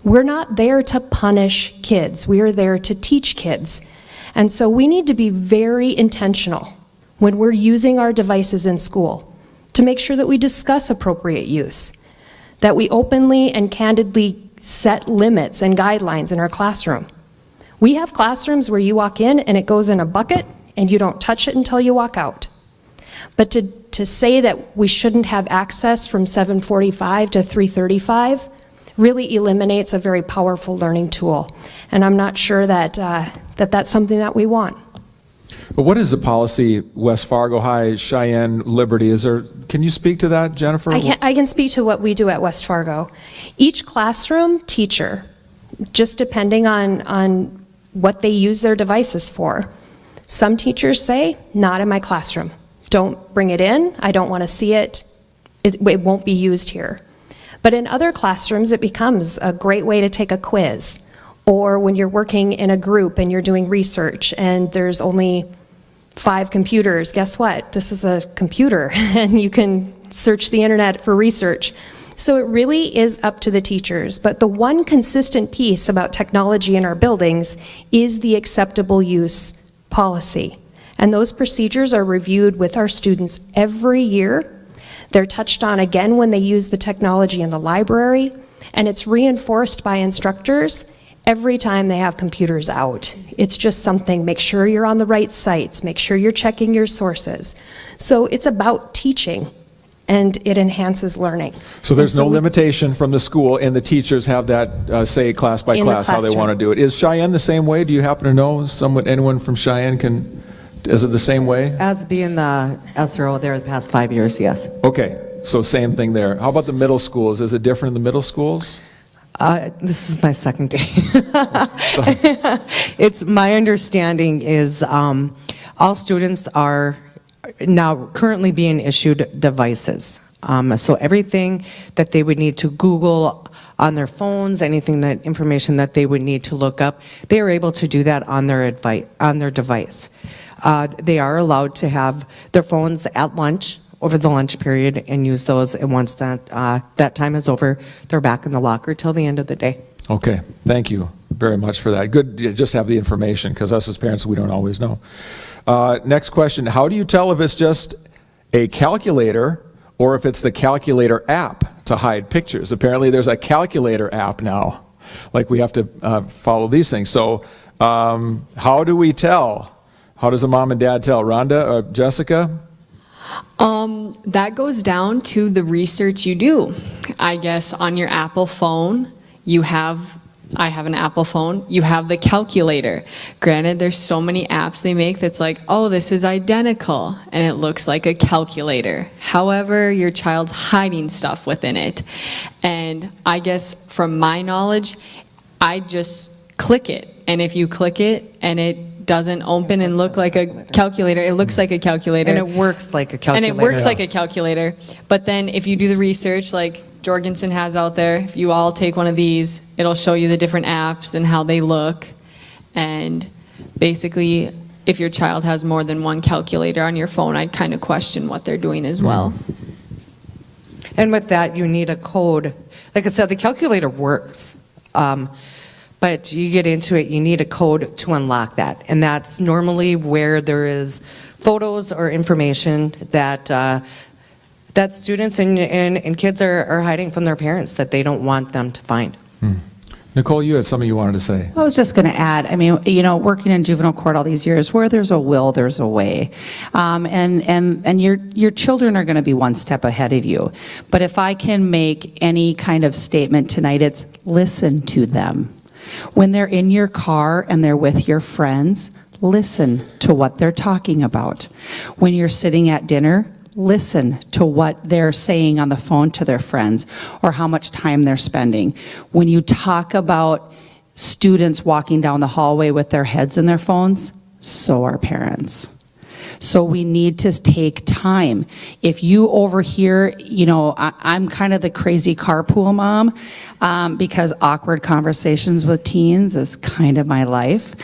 We're not there to punish kids. We are there to teach kids. And so we need to be very intentional when we're using our devices in school to make sure that we discuss appropriate use, that we openly and candidly set limits and guidelines in our classroom. We have classrooms where you walk in and it goes in a bucket and you don't touch it until you walk out. But to say that we shouldn't have access from 7:45 to 3:35 really eliminates a very powerful learning tool. And I'm not sure that, that's something that we want. But what is the policy, West Fargo High, Cheyenne, Liberty? Can you speak to that, Jennifer? I can speak to what we do at West Fargo. Each classroom teacher, just depending on what they use their devices for, some teachers say, not in my classroom. Don't bring it in. I don't want to see it. It won't be used here. But in other classrooms, it becomes a great way to take a quiz. Or when you're working in a group and you're doing research and there's only 5 computers, guess what? This is a computer and you can search the internet for research. So it really is up to the teachers. But the one consistent piece about technology in our buildings is the acceptable use policy. And those procedures are reviewed with our students every year. They're touched on again when they use the technology in the library, and it's reinforced by instructors every time they have computers out. It's just something, make sure you're on the right sites, make sure you're checking your sources. So it's about teaching, and it enhances learning. So there's no limitation from the school, and the teachers have that say class by class how they want to do it. Is Cheyenne the same way? Do you happen to know anyone from Cheyenne is it the same way? As being the SRO there the past 5 years, yes. Okay, so same thing there. How about the middle schools? Is it different in the middle schools? This is my second day. It's my understanding is all students are now currently being issued devices. So everything that they would need to Google on their phones, information that they would need to look up, they are able to do that on their device. They are allowed to have their phones at lunch, over the lunch period, and use those, and once that time is over, they're back in the locker till the end of the day. Okay, thank you very much for that. Good to just have the information, because us as parents, we don't always know. Next question, how do you tell if it's just a calculator or if it's the calculator app to hide pictures? Apparently there's a calculator app now, like we have to follow these things. So how do we tell? How does a mom and dad tell? Rhonda or Jessica? That goes down to the research you do. I guess on your Apple phone, I have an Apple phone, you have the calculator. Granted, there's so many apps they make that's like, oh, this is identical, and it looks like a calculator. However, your child's hiding stuff within it. And I guess from my knowledge, I just click it. And if you click it and it doesn't open and look like a calculator, it looks like a calculator. And it works like a calculator. And it works like a calculator. But then if you do the research like Jorgensen has out there, if you all take one of these, it'll show you the different apps and how they look. And basically, if your child has more than one calculator on your phone, I'd kind of question what they're doing as well. And with that, you need a code. Like I said, the calculator works. But you get into it, you need a code to unlock that. And that's normally where there is photos or information that that students and kids are hiding from their parents that they don't want them to find. Nicole, you had something you wanted to say. I was just going to add, I mean, working in juvenile court all these years, where there's a will, there's a way. And your children are going to be one step ahead of you. But if I can make any kind of statement tonight, it's listen to them. When they're in your car and they're with your friends, listen to what they're talking about. When you're sitting at dinner, listen to what they're saying on the phone to their friends or how much time they're spending. When you talk about students walking down the hallway with their heads in their phones, so are parents. So we need to take time. If you overhear, I'm kind of the crazy carpool mom because awkward conversations with teens is kind of my life.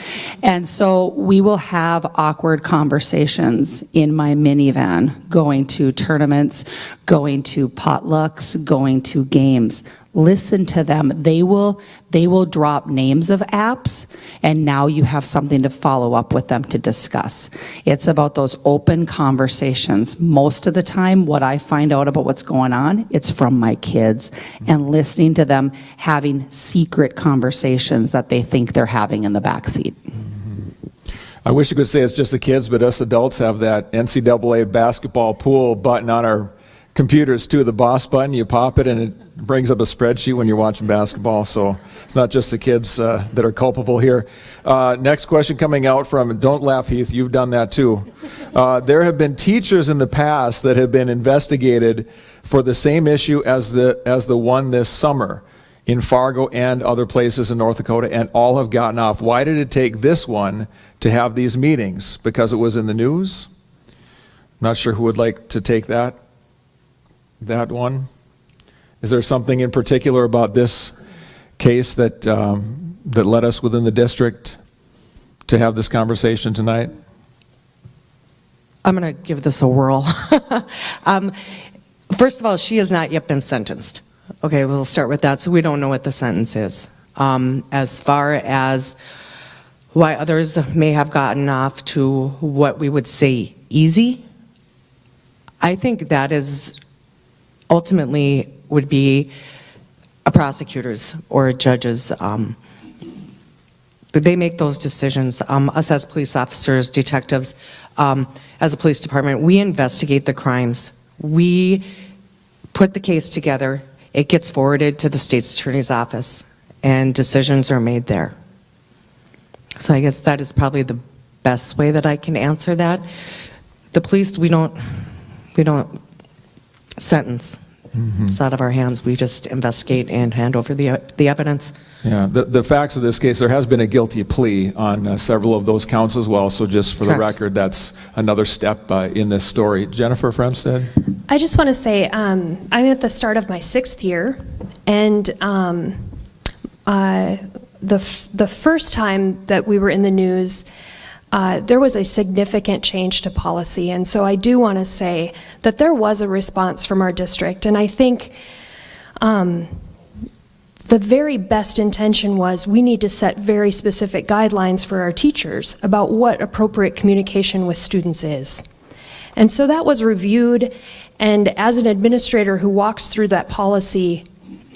And so we will have awkward conversations in my minivan, going to tournaments, going to potlucks, going to games. Listen to them. They will drop names of apps, and now you have something to follow up with them to discuss. It's about those open conversations. Most of the time, what I find out about what's going on, it's from my kids, and listening to them having secret conversations that they think they're having in the backseat. I wish you could say it's just the kids, but us adults have that NCAA basketball pool button on our computers too, the boss button. You pop it and it brings up a spreadsheet when you're watching basketball. So it's not just the kids that are culpable here. Next question coming out from, don't laugh, Heath, you've done that too. There have been teachers in the past that have been investigated for the same issue as the one this summer in Fargo and other places in North Dakota, and all have gotten off. Why did it take this one to have these meetings? Because it was in the news? I'm not sure who would like to take that one. Is there something in particular about this case that that led us within the district to have this conversation tonight? I'm going to give this a whirl. First of all, she has not yet been sentenced. Okay, we'll start with that. So we don't know what the sentence is. As far as why others may have gotten off to what we would say easy, I think that is ultimately would be a prosecutor's or a judge's. They make those decisions. Us as police officers, detectives, as a police department, we investigate the crimes. We put the case together. It gets forwarded to the state's attorney's office, and decisions are made there. So I guess that is probably the best way that I can answer that. The police, we don't sentence. It's out of our hands. We just investigate and hand over the evidence. Yeah, the facts of this case, there has been a guilty plea on several of those counts as well, so just for the record, that's another step in this story. Jennifer Fremstead? I just want to say I'm at the start of my 6th year, and the first time that we were in the news, there was a significant change to policy, and so I do want to say that there was a response from our district, and I think the very best intention was we need to set very specific guidelines for our teachers about what appropriate communication with students is. And so that was reviewed, and as an administrator who walks through that policy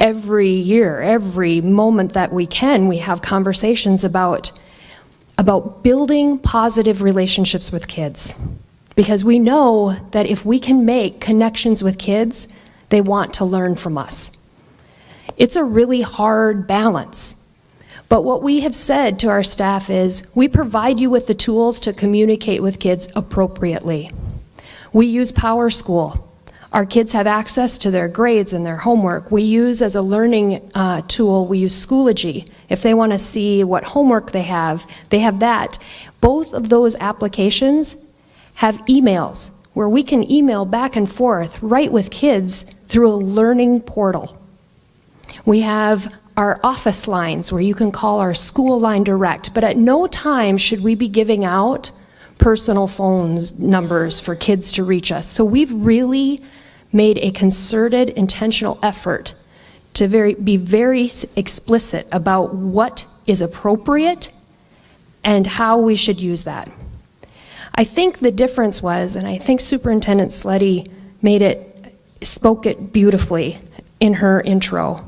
every year, every moment that we can, we have conversations about building positive relationships with kids. Because we know that if we can make connections with kids, they want to learn from us. It's a really hard balance. But what we have said to our staff is, we provide you with the tools to communicate with kids appropriately. We use PowerSchool. Our kids have access to their grades and their homework. We use as a learning tool, we use Schoology. If they want to see what homework they have that. Both of those applications have emails where we can email back and forth right with kids through a learning portal. We have our office lines where you can call our school line direct, but at no time should we be giving out personal phone numbers for kids to reach us. So we've really made a concerted, intentional effort to be very explicit about what is appropriate and how we should use that. I think the difference was, and I think Superintendent Sleddy spoke it beautifully in her intro.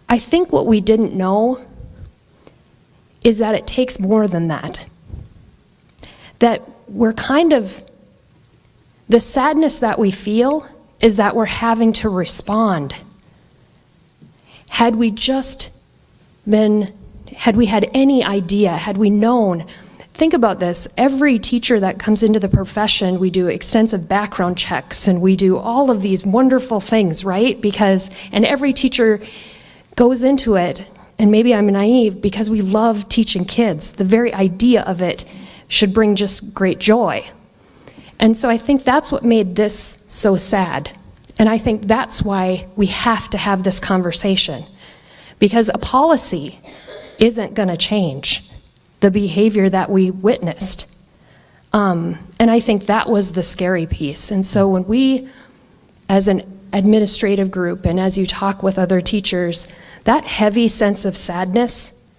I think what we didn't know is that it takes more than that. That we're the sadness that we feel is that we're having to respond. Had we had any idea, had we known, think about this, every teacher that comes into the profession, we do extensive background checks and we do all of these wonderful things, right? And every teacher goes into it, and maybe I'm naive, because we love teaching kids. The very idea of it should bring just great joy. And so I think that's what made this so sad. And I think that's why we have to have this conversation. Because a policy isn't going to change the behavior that we witnessed. And I think that was the scary piece. And so when we, as administrative group and as you talk with other teachers, that heavy sense of sadness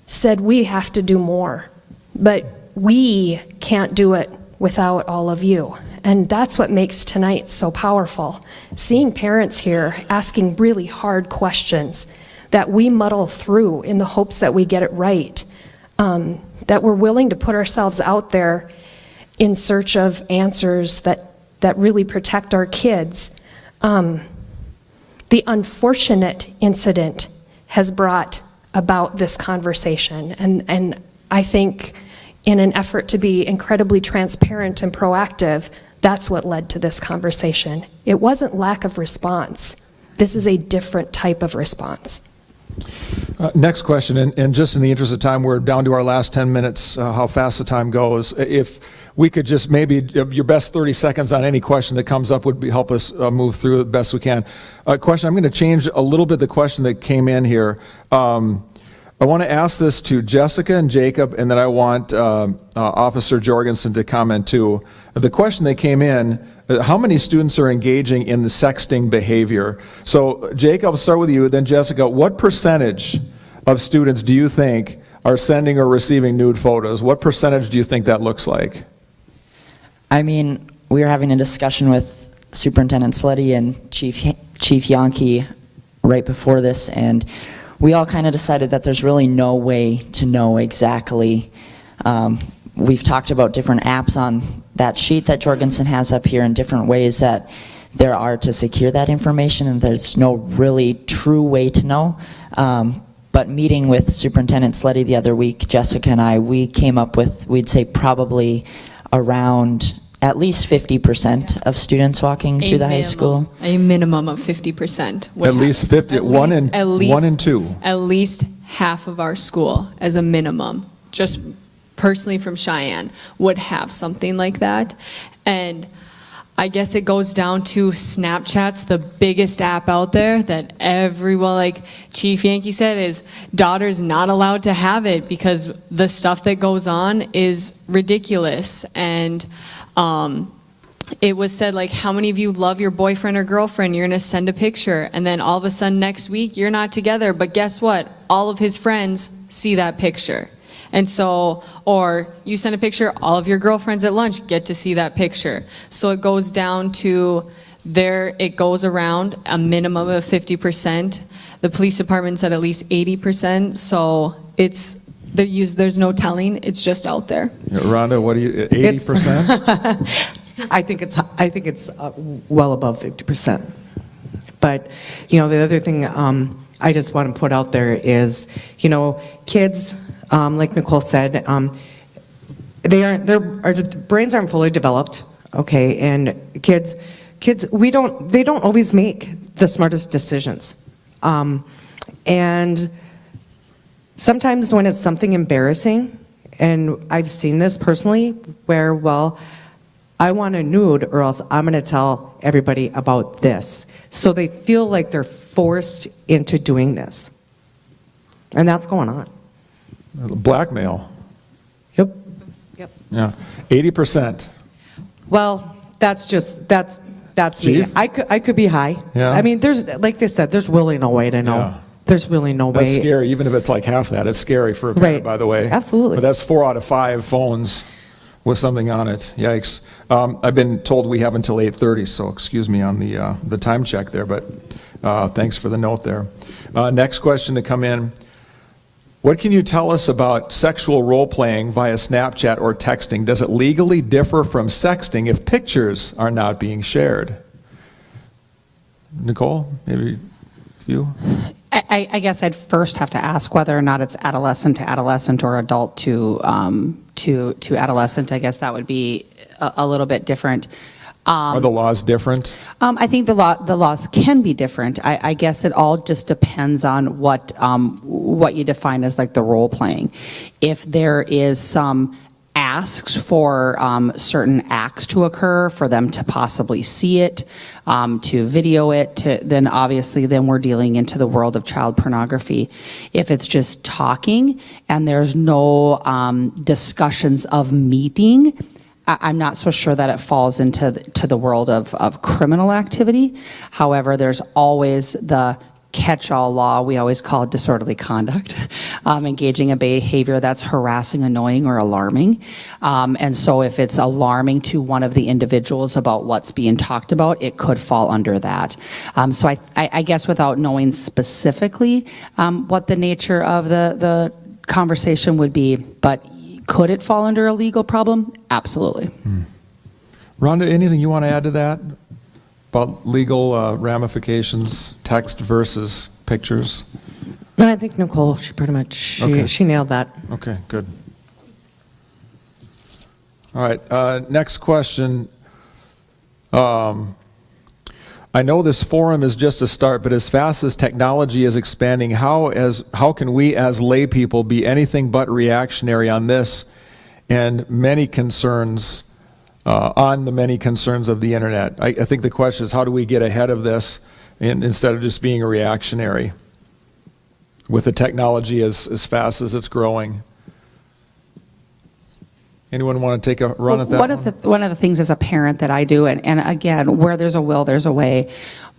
said we have to do more, but we can't do it without all of you. And that's what makes tonight so powerful. Seeing parents here asking really hard questions that we muddle through in the hopes that we get it right, that we're willing to put ourselves out there in search of answers that really protect our kids. The unfortunate incident has brought about this conversation, and I think in an effort to be incredibly transparent and proactive, that's what led to this conversation. It wasn't lack of response. This is a different type of response. Next question, and just in the interest of time, we're down to our last 10 minutes, how fast the time goes. If we could just maybe, your best 30 seconds on any question that comes up would help us move through the best we can. Question, I'm going to change a little bit the question that came in here. I want to ask this to Jessica and Jacob, and then I want Officer Jorgensen to comment too. The question that came in, how many students are engaging in the sexting behavior? So Jacob, I'll start with you, then Jessica, what percentage of students do you think are sending or receiving nude photos? What percentage do you think that looks like? I mean, we were having a discussion with Superintendent Sleddy and Chief Yankee right before this, and we all kind of decided that there's really no way to know exactly. We've talked about different apps on that sheet that Jorgensen has up here and different ways that there are to secure that information, and there's no really true way to know. But meeting with Superintendent Sleddy the other week, Jessica and I, we came up with, we'd say probably around at least 50% of students walking through the high school. A minimum of 50%. At least 50, one in two. At least half of our school as a minimum, just personally from Cheyenne, would have something like that. And I guess it goes down to Snapchat's the biggest app out there that everyone, like Chief Yankee said, is daughter's not allowed to have it because the stuff that goes on is ridiculous. And it was said, like, how many of you love your boyfriend or girlfriend? You're going to send a picture, and then all of a sudden next week you're not together, but guess what? All of his friends see that picture. And so, or you send a picture, all of your girlfriends at lunch get to see that picture. So it goes down to it goes around a minimum of 50%. The police department said at least 80%. So there's no telling, it's just out there. Rhonda, what do you, 80%? I think it's well above 50%. But, the other thing I just want to put out there is, kids, like Nicole said, their brains aren't fully developed, okay, and kids, they don't always make the smartest decisions. And sometimes when it's something embarrassing, and I've seen this personally, where, well, I want a nude or else I'm going to tell everybody about this. So they feel like they're forced into doing this. And that's going on. Blackmail. Yep. Yeah. 80%. Well, that's me. Chief? I could be high. Yeah. I mean, there's, like they said, there's really no way to know. Yeah. There's really no way. That's scary, even if it's like half that. It's scary for a parent, Right. by the way. Absolutely. But that's 4 out of 5 phones with something on it. Yikes. I've been told we have until 8:30, so excuse me on the time check there, but thanks for the note there. Next question to come in. What can you tell us about sexual role-playing via Snapchat or texting? Does it legally differ from sexting if pictures are not being shared? Nicole, maybe a few? I guess I'd first have to ask whether or not it's adolescent to adolescent or adult to adolescent. I guess that would be a little bit different. Are the laws different? I think the laws can be different. I guess it all just depends on what you define as like the role playing. If there is some asks for certain acts to occur, for them to possibly see it, to video it, then obviously then we're dealing into the world of child pornography. If it's just talking and there's no discussions of meeting, I'm not so sure that it falls into the world of criminal activity. However, there's always the catch-all law, we always call it disorderly conduct, engaging in behavior that's harassing, annoying, or alarming. And so if it's alarming to one of the individuals about what's being talked about, it could fall under that. So I guess without knowing specifically what the nature of the conversation would be, but could it fall under a legal problem? Absolutely. Rhonda, anything you want to add to that? About legal ramifications, text versus pictures? No, I think Nicole, she pretty much, she nailed that. Okay, good. All right, next question. I know this forum is just a start, but as fast as technology is expanding, how can we as lay people be anything but reactionary on this and many concerns on the many concerns of the internet? I think the question is, how do we get ahead of this instead of just being a reactionary with the technology as fast as it's growing? Anyone want to take a run at that? One of the things as a parent that I do, and again, where there's a will, there's a way.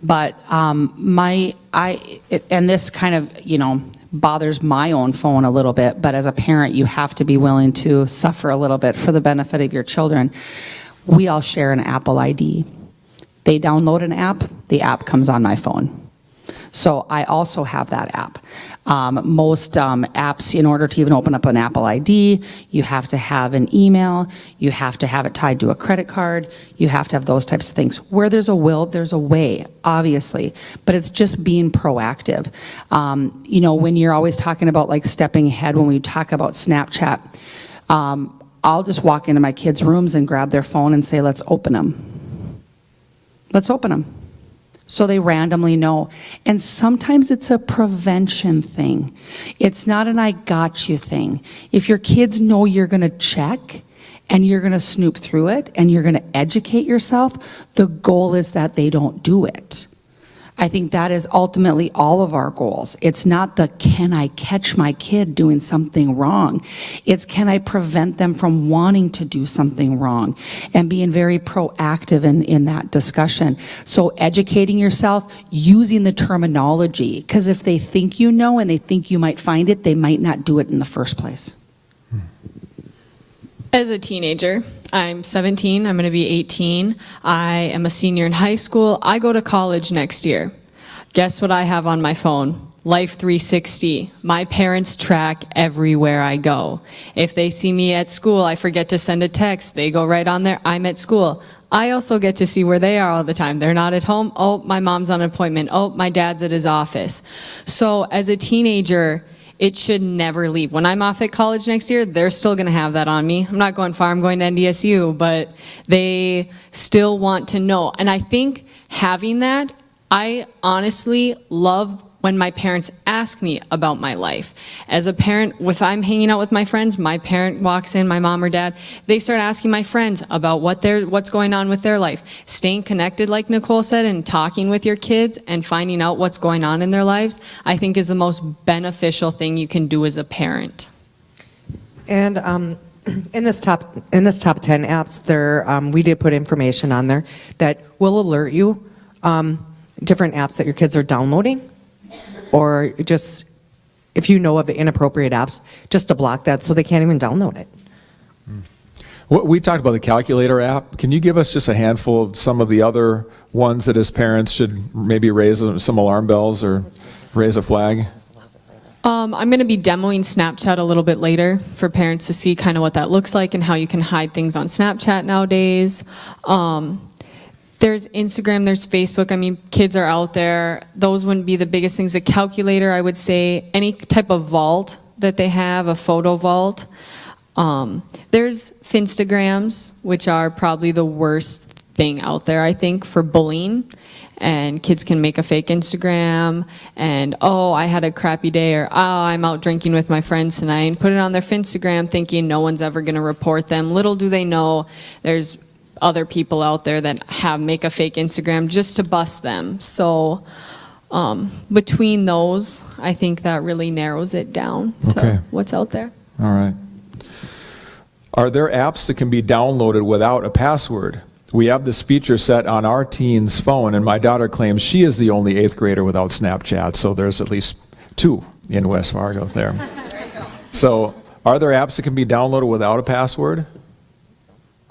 But and this kind of, bothers my own phone a little bit, but as a parent, you have to be willing to suffer a little bit for the benefit of your children. We all share an Apple ID. They download an app, the app comes on my phone. So I also have that app. Most apps, in order to even open up an Apple ID, you have to have an email, you have to have it tied to a credit card, you have to have those types of things. Where there's a will, there's a way, obviously, but it's just being proactive. When you're always talking about like stepping ahead, when we talk about Snapchat, I'll just walk into my kids' rooms and grab their phone and say, let's open them. Let's open them. So they randomly know. And sometimes it's a prevention thing. It's not an I got you thing. If your kids know you're going to check and you're going to snoop through it and you're going to educate yourself, the goal is that they don't do it. I think that is ultimately all of our goals. It's not the can I catch my kid doing something wrong. It's can I prevent them from wanting to do something wrong, and being very proactive in that discussion. So educating yourself, using the terminology, because if they think you know and they think you might find it, they might not do it in the first place. As a teenager, I'm 17, I'm going to be 18. I am a senior in high school. I go to college next year. Guess what I have on my phone? Life 360. My parents track everywhere I go. If they see me at school, I forget to send a text. They go right on there, I'm at school. I also get to see where they are all the time. They're not at home. Oh, my mom's on an appointment. Oh, my dad's at his office. So as a teenager, it should never leave. When I'm off at college next year, they're still going to have that on me. I'm not going far, I'm going to NDSU, but they still want to know. And I think having that, I honestly love when my parents ask me about my life. As a parent, if I'm hanging out with my friends, my parent walks in, my mom or dad, they start asking my friends about what's going on with their life. Staying connected, like Nicole said, and talking with your kids and finding out what's going on in their lives, I think is the most beneficial thing you can do as a parent. And in this top 10 apps, there we did put information on there that will alert you different apps that your kids are downloading, or just if you know of inappropriate apps, just to block that so they can't even download it. We talked about the calculator app. Can you give us just a handful of some of the other ones that as parents should maybe raise some alarm bells or raise a flag? I'm going to be demoing Snapchat a little bit later for parents to see kind of what that looks like and how you can hide things on Snapchat nowadays. There's Instagram, there's Facebook. I mean, kids are out there. Those wouldn't be the biggest things. A calculator, I would say, any type of vault that they have, a photo vault. There's Finstagrams, which are probably the worst thing out there, I think, for bullying. And kids can make a fake Instagram and, oh, I had a crappy day, or, oh, I'm out drinking with my friends tonight, and put it on their Finstagram thinking no one's ever going to report them. Little do they know there's other people out there that make a fake Instagram just to bust them. So between those, I think that really narrows it down to what's out there. All right. Are there apps that can be downloaded without a password? We have this feature set on our teen's phone, and my daughter claims she is the only 8th grader without Snapchat, so there's at least 2 in West Fargo there. So, are there apps that can be downloaded without a password?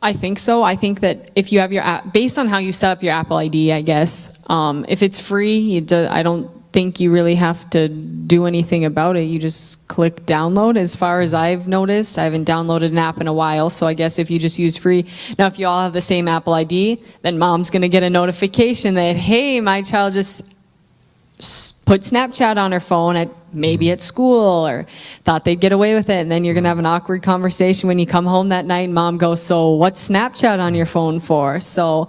I think so. I think that if you have your app, based on how you set up your Apple ID, I guess, if it's free, I don't think you really have to do anything about it. You just click download. As far as I've noticed, I haven't downloaded an app in a while, so I guess if you just use free. Now, if you all have the same Apple ID, then mom's going to get a notification that, hey, my child just put Snapchat on her phone maybe at school, or thought they'd get away with it, and then you're going to have an awkward conversation when you come home that night and mom goes, so what's Snapchat on your phone for? So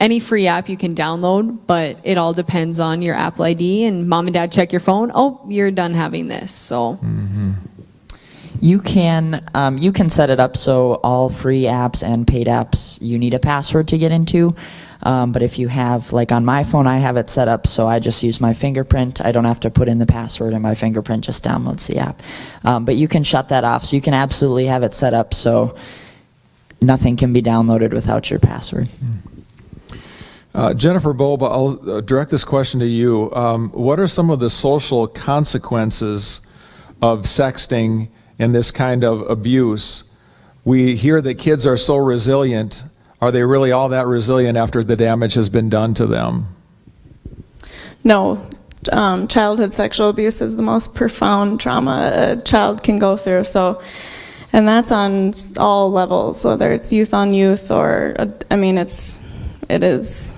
any free app you can download, but it all depends on your Apple ID, and mom and dad check your phone, oh, you're done having this. So You can set it up so all free apps and paid apps you need a password to get into. But if you have, like on my phone, I have it set up so I just use my fingerprint. I don't have to put in the password, and my fingerprint just downloads the app. But you can shut that off, so you can absolutely have it set up so nothing can be downloaded without your password. Jennifer Boba, I'll direct this question to you. What are some of the social consequences of sexting and this kind of abuse? We hear that kids are so resilient. Are they really all that resilient after the damage has been done to them? No. Childhood sexual abuse is the most profound trauma a child can go through. And that's on all levels, whether it's youth on youth or, it is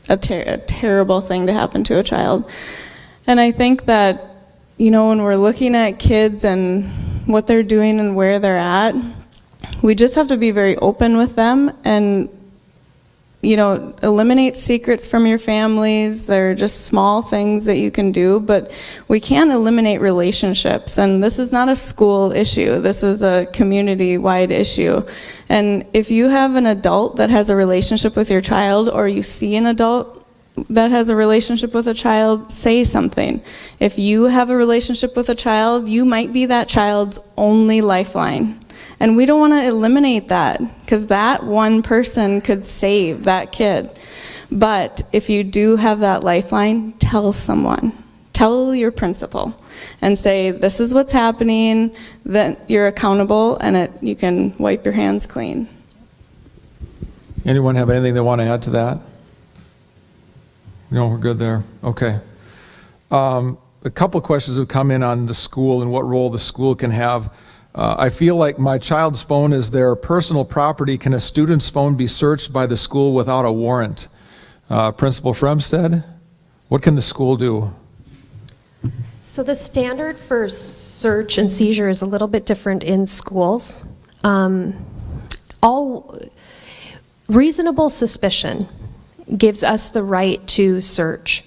a terrible thing to happen to a child. And I think that, when we're looking at kids and what they're doing and where they're at, we just have to be very open with them and, eliminate secrets from your families. They're just small things that you can do, but we can eliminate relationships. And this is not a school issue. This is a community-wide issue. And if you have an adult that has a relationship with your child, or you see an adult that has a relationship with a child, say something. If you have a relationship with a child, you might be that child's only lifeline. And we don't want to eliminate that, because that one person could save that kid. But if you do have that lifeline, tell someone. Tell your principal and say, this is what's happening, that you're accountable, and you can wipe your hands clean. Anyone have anything they want to add to that? No, we're good there. Okay. A couple of questions have come in on the school and what role the school can have. I feel like my child's phone is their personal property. Can a student's phone be searched by the school without a warrant? Principal Fremstead, what can the school do? So the standard for search and seizure is a little bit different in schools. All reasonable suspicion gives us the right to search.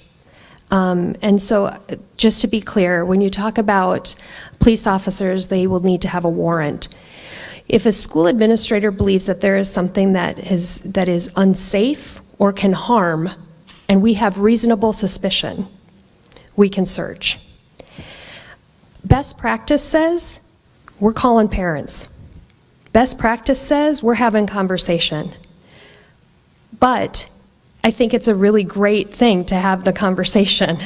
And so just to be clear, when you talk about police officers, they will need to have a warrant. If a school administrator believes that there is something that is unsafe or can harm, and we have reasonable suspicion, we can search. Best practice says we're calling parents. Best practice says we're having conversation. But I think it's a really great thing to have the conversation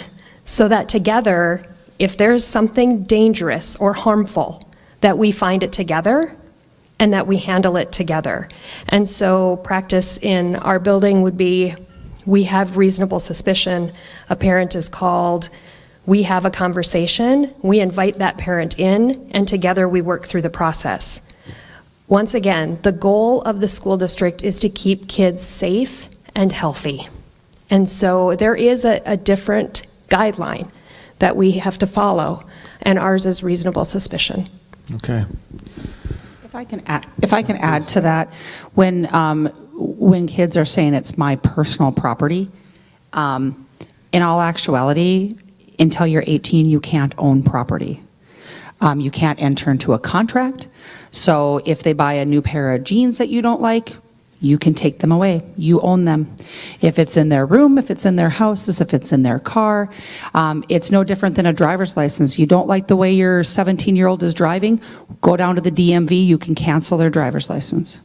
so that together, if there's something dangerous or harmful, that we find it together and that we handle it together. And so practice in our building would be, we have reasonable suspicion, a parent is called, we have a conversation, we invite that parent in, and together we work through the process. Once again, the goal of the school district is to keep kids safe and healthy. And so there is a different guideline that we have to follow, and ours is reasonable suspicion. Okay. If I can add to that, when kids are saying it's my personal property, in all actuality, until you're 18, you can't own property. You can't enter into a contract. So if they buy a new pair of jeans that you don't like, you can take them away. You own them. If it's in their room, if it's in their houses, if it's in their car, it's no different than a driver's license. You don't like the way your 17-year-old is driving, go down to the DMV, you can cancel their driver's license.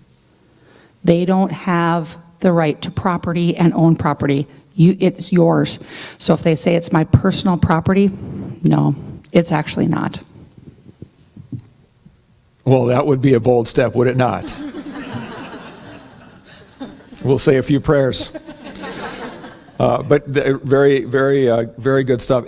They don't have the right to property and own property. It's yours. So if they say it's my personal property, no, it's actually not. Well, that would be a bold step, would it not? We'll say a few prayers. But very, very good stuff.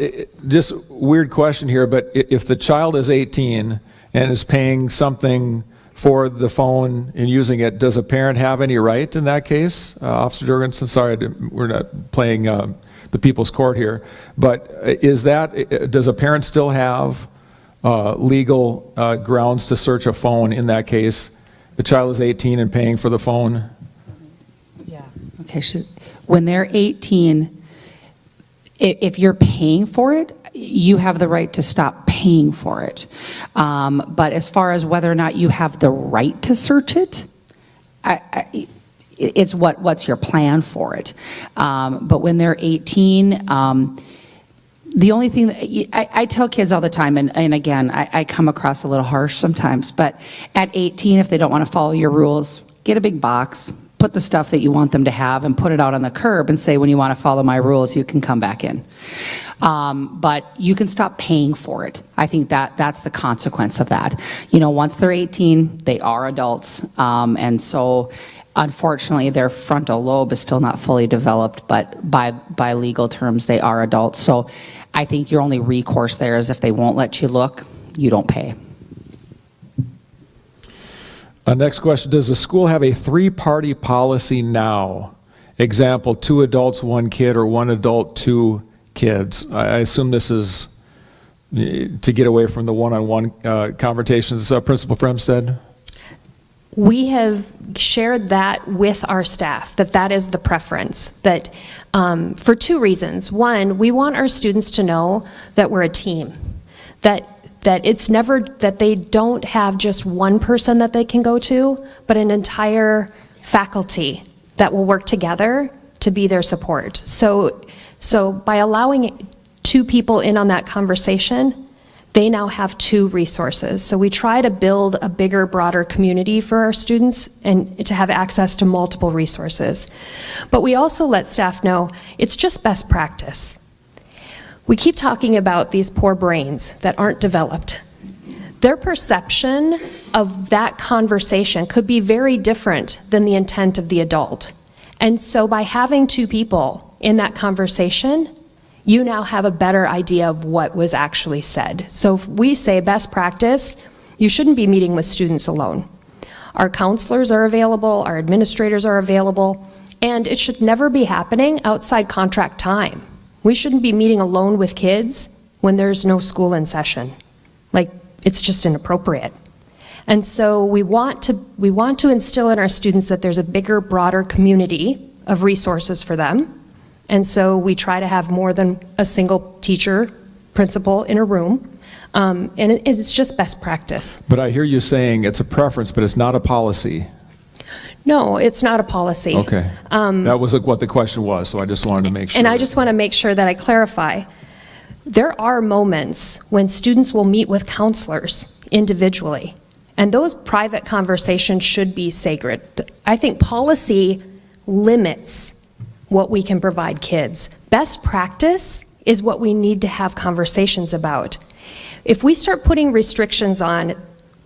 Just weird question here, but if the child is 18 and is paying something for the phone and using it, does a parent have any right in that case? Officer Jorgensen, sorry, we're not playing the people's court here, but does a parent still have legal grounds to search a phone in that case? The child is 18 and paying for the phone? Yeah. Okay, so when they're 18, if you're paying for it, you have the right to stop paying for it. But as far as whether or not you have the right to search it, it's what's your plan for it. But when they're 18, the only thing that I tell kids all the time, and again, I come across a little harsh sometimes, but at 18, if they don't want to follow your rules, get a big box, put the stuff that you want them to have and put it out on the curb and say, when you want to follow my rules, you can come back in. But you can stop paying for it. I think that's the consequence of that. You know, once they're 18, they are adults. And so unfortunately, their frontal lobe is still not fully developed, but by legal terms, they are adults. So I think your only recourse there is if they won't let you look, you don't pay. Next question, does the school have a 3-party policy now? Example, 2 adults, 1 kid, or 1 adult, 2 kids. I assume this is to get away from the one-on-one conversations. Principal Fremstead? We have shared that with our staff, that is the preference, that for 2 reasons. One, we want our students to know that we're a team, that it's never, that they don't have just one person that they can go to, but an entire faculty that will work together to be their support. So by allowing 2 people in on that conversation, they now have 2 resources. So we try to build a bigger, broader community for our students and to have access to multiple resources. But we also let staff know it's just best practice. We keep talking about these poor brains that aren't developed. Their perception of that conversation could be very different than the intent of the adult. And so by having 2 people in that conversation, you now have a better idea of what was actually said. So if we say best practice, you shouldn't be meeting with students alone. Our counselors are available, our administrators are available, and it should never be happening outside contract time. We shouldn't be meeting alone with kids when there's no school in session. Like, it's just inappropriate. And so we want to instill in our students that there's a bigger, broader community of resources for them. And so we try to have more than a single teacher, principal in a room. And it's just best practice. But I hear you saying it's a preference, but it's not a policy. No, it's not a policy. Okay. That was what the question was, so I just wanted to make sure. And I just want to make sure that I clarify. There are moments when students will meet with counselors individually, and those private conversations should be sacred. I think policy limits what we can provide kids. Best practice is what we need to have conversations about. If we start putting restrictions on,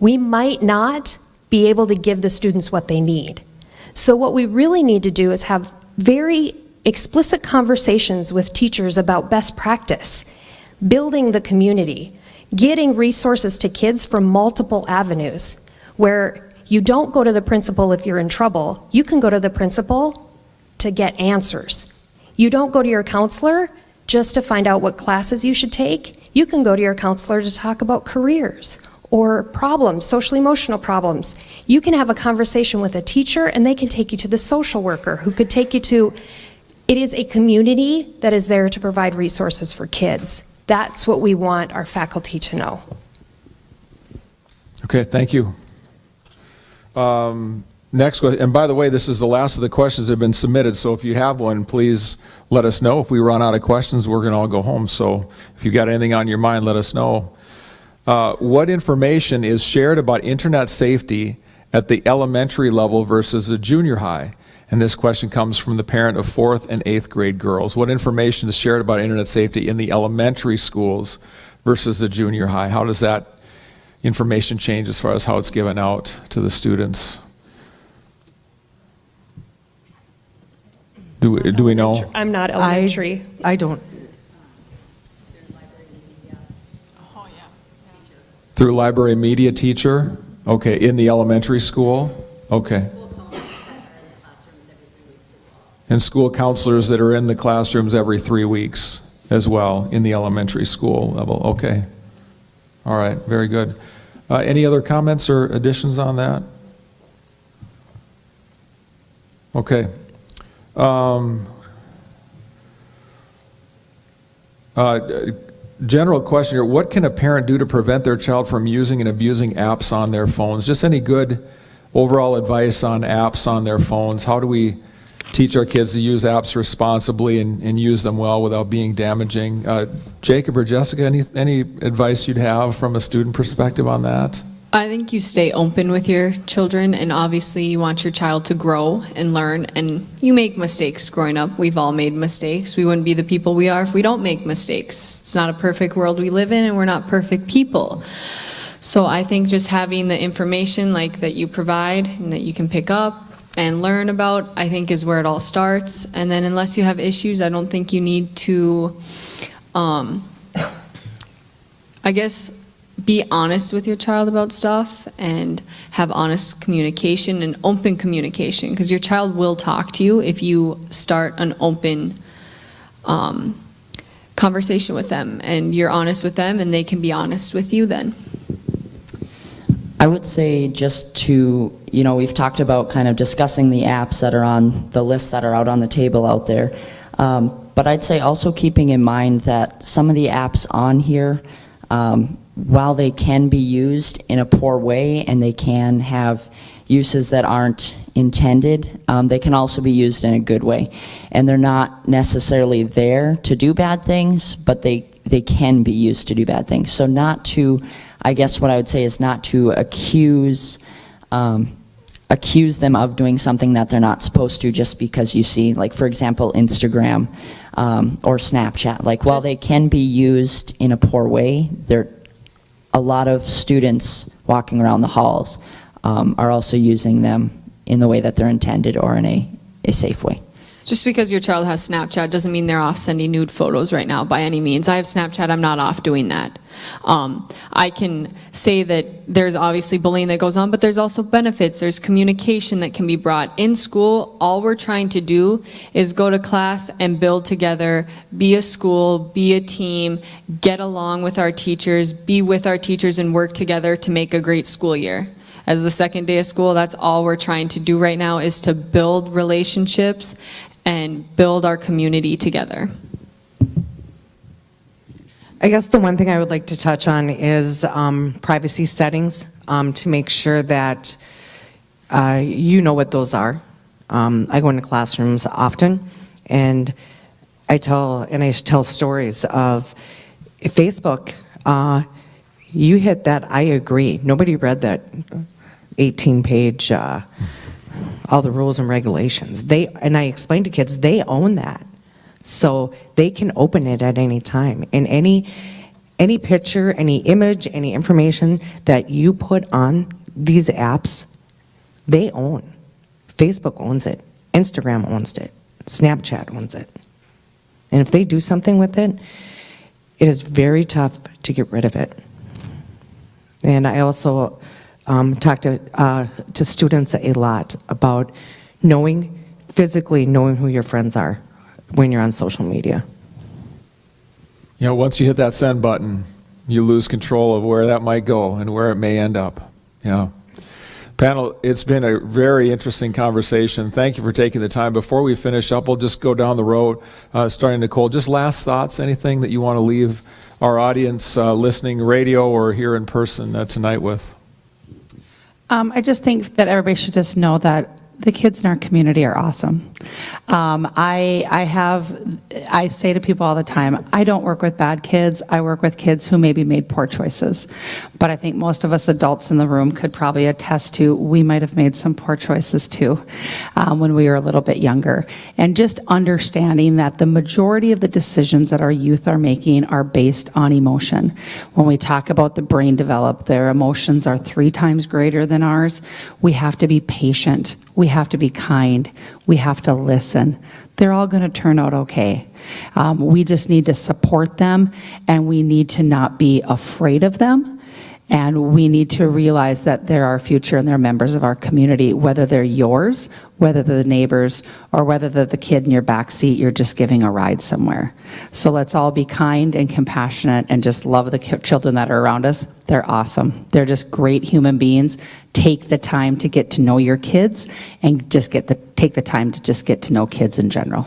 we might not be able to give the students what they need. So what we really need to do is have very explicit conversations with teachers about best practice, building the community, getting resources to kids from multiple avenues, where you don't go to the principal if you're in trouble, you can go to the principal to get answers. You don't go to your counselor just to find out what classes you should take, you can go to your counselor to talk about careers or problems, social emotional problems. You can have a conversation with a teacher and they can take you to the social worker who could take you to, it is a community that is there to provide resources for kids. That's what we want our faculty to know. Okay, thank you. Next question, and by the way, this is the last of the questions that have been submitted, so if you have one, please let us know. If we run out of questions, we're going to all go home, so if you've got anything on your mind, let us know. What information is shared about internet safety at the elementary level versus the junior high? And this question comes from the parent of 4th and 8th grade girls. What information is shared about internet safety in the elementary schools versus the junior high? How does that information change as far as how it's given out to the students? Do we know? I'm not elementary. I don't. Through library media teacher? Okay, in the elementary school? Okay. And school counselors that are in the classrooms every 3 weeks as well in the elementary school level. Okay. All right, very good. Any other comments or additions on that? Okay. General question here, what can a parent do to prevent their child from using and abusing apps on their phones? Just any good overall advice on apps on their phones. How do we teach our kids to use apps responsibly and use them well without being damaging? Jacob or Jessica, any advice you'd have from a student perspective on that? I think you stay open with your children, and obviously you want your child to grow and learn, and you make mistakes growing up. We've all made mistakes. We wouldn't be the people we are if we don't make mistakes. It's not a perfect world we live in, and we're not perfect people. So I think just having the information like that you provide and that you can pick up and learn about, I think is where it all starts. And then unless you have issues, I don't think you need to, I guess, be honest with your child about stuff and have honest communication and open communication, because your child will talk to you if you start an open conversation with them and you're honest with them and they can be honest with you then. I would say just to, we've talked about kind of discussing the apps that are on the list that are out on the table out there. But I'd say also keeping in mind that some of the apps on here, while they can be used in a poor way and they can have uses that aren't intended, they can also be used in a good way. And they're not necessarily there to do bad things, but they can be used to do bad things. So not to, I guess what I would say is not to accuse them of doing something that they're not supposed to just because you see, like for example, Instagram or Snapchat. Like while they can be used in a poor way, a lot of students walking around the halls are also using them in the way that they're intended or in a safe way. Just because your child has Snapchat doesn't mean they're off sending nude photos right now by any means. I have Snapchat, I'm not off doing that. I can say that there's obviously bullying that goes on, but there's also benefits. There's communication that can be brought. In school, all we're trying to do is go to class and build together, be a school, be a team, get along with our teachers, be with our teachers and work together to make a great school year. As the second day of school, that's all we're trying to do right now, is to build relationships and build our community together. I guess the one thing I would like to touch on is privacy settings, to make sure that you know what those are. I go into classrooms often, and I tell stories of Facebook. You hit that I agree. Nobody read that 18-page all the rules and regulations. And I explain to kids, they own that. So they can open it at any time. And any picture, any image, any information that you put on these apps, they own. Facebook owns it. Instagram owns it. Snapchat owns it. And if they do something with it, it is very tough to get rid of it. And I also talk to students a lot about physically knowing who your friends are when you're on social media. Once you hit that send button, you lose control of where that might go and where it may end up. Yeah. Panel, it's been a very interesting conversation. Thank you for taking the time. Before we finish up, we'll just go down the road, starting Nicole. Just last thoughts, anything that you want to leave our audience listening radio or here in person tonight with? I just think that everybody should just know that the kids in our community are awesome. I say to people all the time, I don't work with bad kids. I work with kids who maybe made poor choices. But I think most of us adults in the room could probably attest to we might have made some poor choices too when we were a little bit younger. And just understanding that the majority of the decisions that our youth are making are based on emotion. When we talk about the brain develop, their emotions are 3 times greater than ours. We have to be patient. We have to be kind. We have to listen. They're all going to turn out okay. We just need to support them, and we need to not be afraid of them. And we need to realize that they're our future and they're members of our community, whether they're yours, whether they're the neighbors, or whether they're the kid in your back seat you're just giving a ride somewhere. So let's all be kind and compassionate and just love the children that are around us. They're awesome. They're just great human beings. Take the time to get to know your kids and just take the time to just get to know kids in general.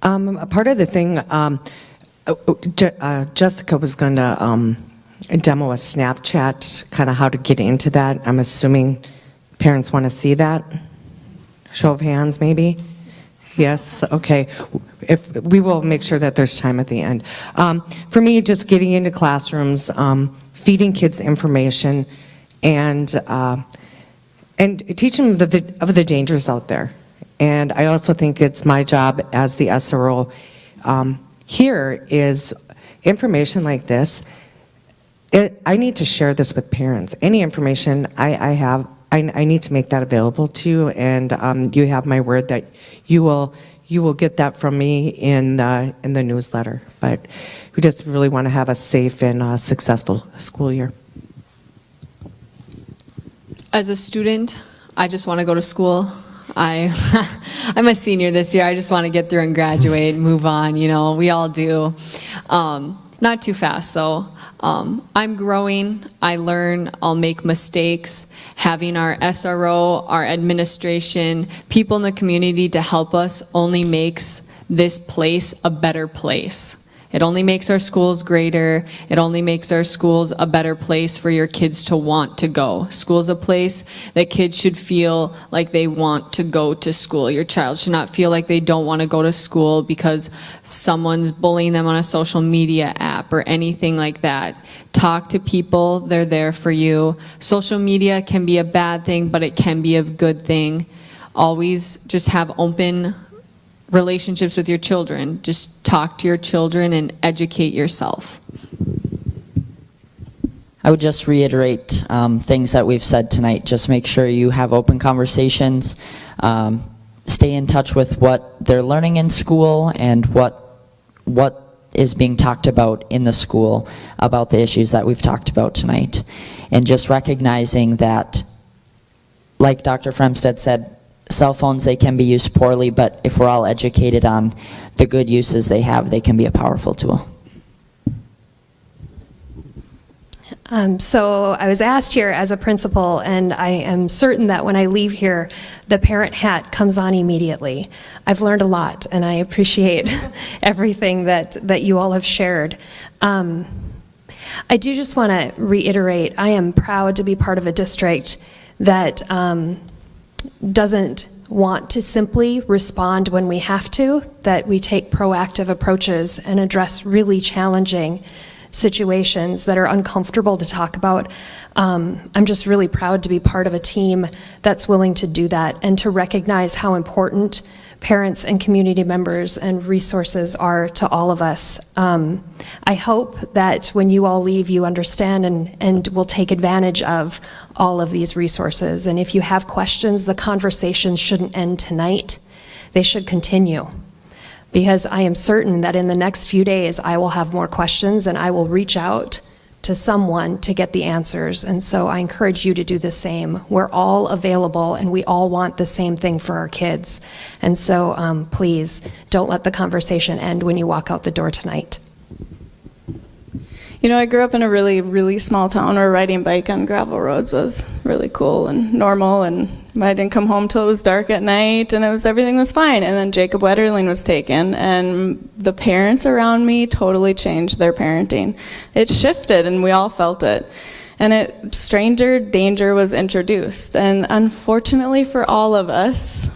A part of the thing, Jessica was going to demo a Snapchat, kind of how to get into that. I'm assuming parents want to see that. Show of hands, maybe? Yes, okay. If we will make sure that there's time at the end. For me, just getting into classrooms, feeding kids information, and teaching them of the dangers out there. And I also think it's my job as the SRO here is information like this. I need to share this with parents. Any information I have, I need to make that available to you, and you have my word that you will get that from me in the newsletter. But we just really want to have a safe and successful school year. As a student, I just want to go to school. I'm a senior this year. I just want to get through and graduate and move on. You know, we all do. Not too fast, though. I'm growing. I learn. I'll make mistakes. Having our SRO, our administration, people in the community to help us only makes this place a better place. It only makes our schools greater. It only makes our schools a better place for your kids to want to go. School's a place that kids should feel like they want to go to school. Your child should not feel like they don't want to go to school because someone's bullying them on a social media app or anything like that. Talk to people. They're there for you. Social media can be a bad thing, but it can be a good thing. Always just have open relationships with your children. Just talk to your children and educate yourself. I would just reiterate things that we've said tonight. Just make sure you have open conversations. Stay in touch with what they're learning in school and what is being talked about in the school about the issues that we've talked about tonight. And just recognizing that, like Dr. Fremstead said, cell phones, they can be used poorly, but if we're all educated on the good uses they have, they can be a powerful tool. So I was asked here as a principal, and I am certain that when I leave here, the parent hat comes on immediately. I've learned a lot, and I appreciate everything that you all have shared. I do just want to reiterate, I am proud to be part of a district that doesn't want to simply respond when we have to, that we take proactive approaches and address really challenging situations that are uncomfortable to talk about. I'm just really proud to be part of a team that's willing to do that and to recognize how important parents and community members and resources are to all of us. I hope that when you all leave, you understand and will take advantage of all of these resources. And if you have questions, the conversations shouldn't end tonight. They should continue. Because I am certain that in the next few days, I will have more questions and I will reach out to someone to get the answers. And so I encourage you to do the same. We're all available and we all want the same thing for our kids. And so please don't let the conversation end when you walk out the door tonight. You know, I grew up in a really, really small town where riding bike on gravel roads was really cool and normal, and I didn't come home till it was dark at night, and everything was fine. And then Jacob Wetterling was taken, and the parents around me totally changed their parenting. It shifted, and we all felt it. and stranger danger was introduced. And unfortunately for all of us,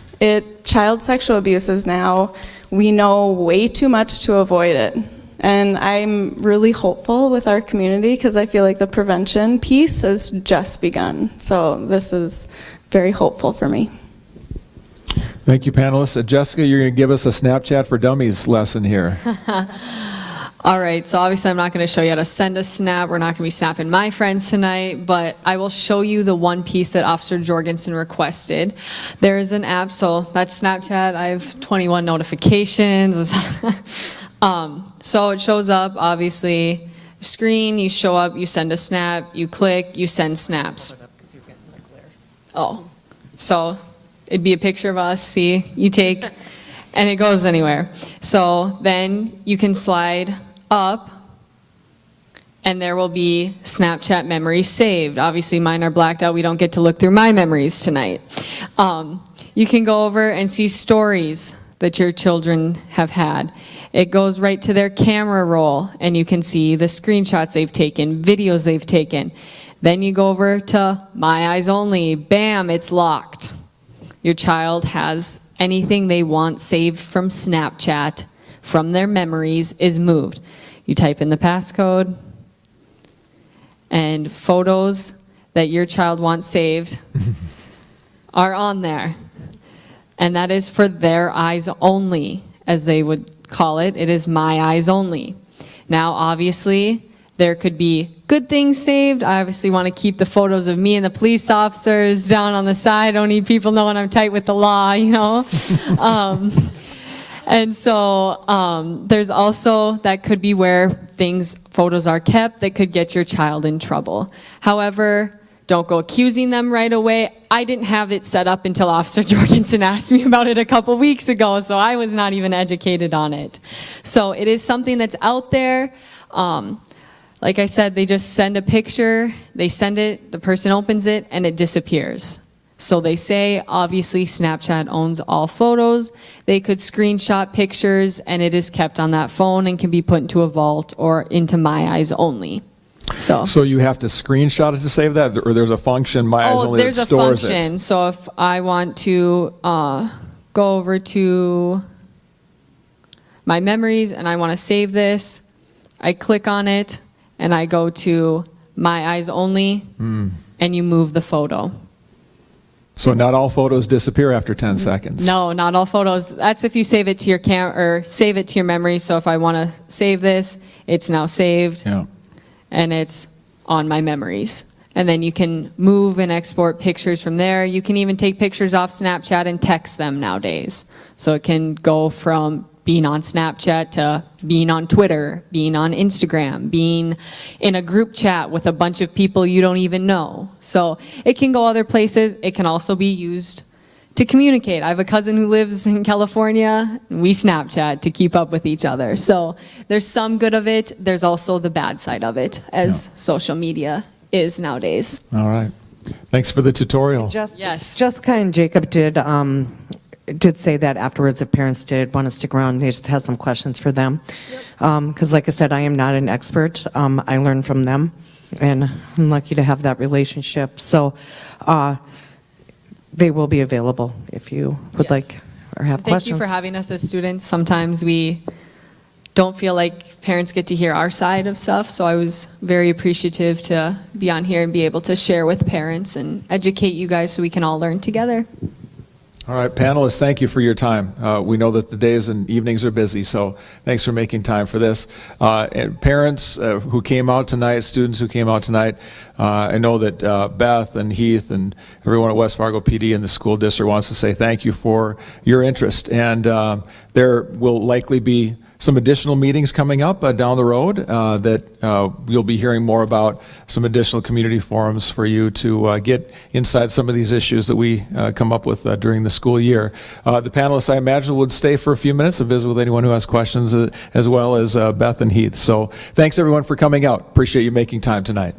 child sexual abuse is now, we know way too much to avoid it. And I'm really hopeful with our community because I feel like the prevention piece has just begun. So this is very hopeful for me. Thank you, panelists. Jessica, you're going to give us a Snapchat for Dummies lesson here. All right, so obviously I'm not going to show you how to send a snap. We're not going to be snapping my friends tonight, but I will show you the one piece that Officer Jorgensen requested. There is an app, so that's Snapchat. I have 21 notifications. So it shows up, obviously, screen, you show up, you send a snap, you click, you send snaps. Oh, so it'd be a picture of us, see, you take, and it goes anywhere. So then you can slide up, and there will be Snapchat memories saved. Obviously, mine are blacked out. We don't get to look through my memories tonight. You can go over and see stories that your children have had. It goes right to their camera roll, and you can see the screenshots they've taken, videos they've taken. Then you go over to My Eyes Only. Bam, it's locked. Your child has anything they want saved from Snapchat, from their memories, is moved. You type in the passcode, and photos that your child wants saved are on there. And that is for their eyes only, as they would call it. It is My Eyes Only. Now, obviously, there could be good things saved. I obviously want to keep the photos of me and the police officers down on the side. I don't need people knowing I'm tight with the law, you know. And so there's also, that could be where photos are kept that could get your child in trouble. However, don't go accusing them right away. I didn't have it set up until Officer Jorgensen asked me about it a couple weeks ago, so I was not even educated on it. So it is something that's out there. Like I said, they just send a picture, they send it, the person opens it, and it disappears. So they say, obviously, Snapchat owns all photos. They could screenshot pictures, and it is kept on that phone and can be put into a vault or into My Eyes Only. So you have to screenshot it to save that, or there's a function, My Eyes Only, that stores it? There's a function. So if I want to go over to my memories and I want to save this, I click on it and I go to My Eyes Only, and you move the photo. So not all photos disappear after 10 seconds? No, not all photos. That's if you save it to your or save it to your memory. So if I want to save this, it's now saved. Yeah. And it's on my memories. And then you can move and export pictures from there. You can even take pictures off Snapchat and text them nowadays. So it can go from being on Snapchat to being on Twitter, being on Instagram, being in a group chat with a bunch of people you don't even know. So it can go other places. It can also be used to communicate. I have a cousin who lives in California, and we Snapchat to keep up with each other. So there's some good of it. There's also the bad side of it, as social media is nowadays. All right. Thanks for the tutorial. Yes. Jessica and Jacob did say that afterwards if parents did want to stick around, they just had some questions for them. Because like I said, I am not an expert. I learn from them, and I'm lucky to have that relationship. So they will be available if you would like or have questions. Thank you for having us as students. Sometimes we don't feel like parents get to hear our side of stuff, so I was very appreciative to be on here and be able to share with parents and educate you guys so we can all learn together. All right, panelists, thank you for your time. We know that the days and evenings are busy, so thanks for making time for this. And parents who came out tonight, students who came out tonight, I know that Beth and Heath and everyone at West Fargo PD and the school district wants to say thank you for your interest. And there will likely be some additional meetings coming up down the road that you'll be hearing more about, some additional community forums for you to get inside some of these issues that we come up with during the school year. The panelists, I imagine, would stay for a few minutes to visit with anyone who has questions, as well as Beth and Heath. So thanks everyone for coming out. Appreciate you making time tonight.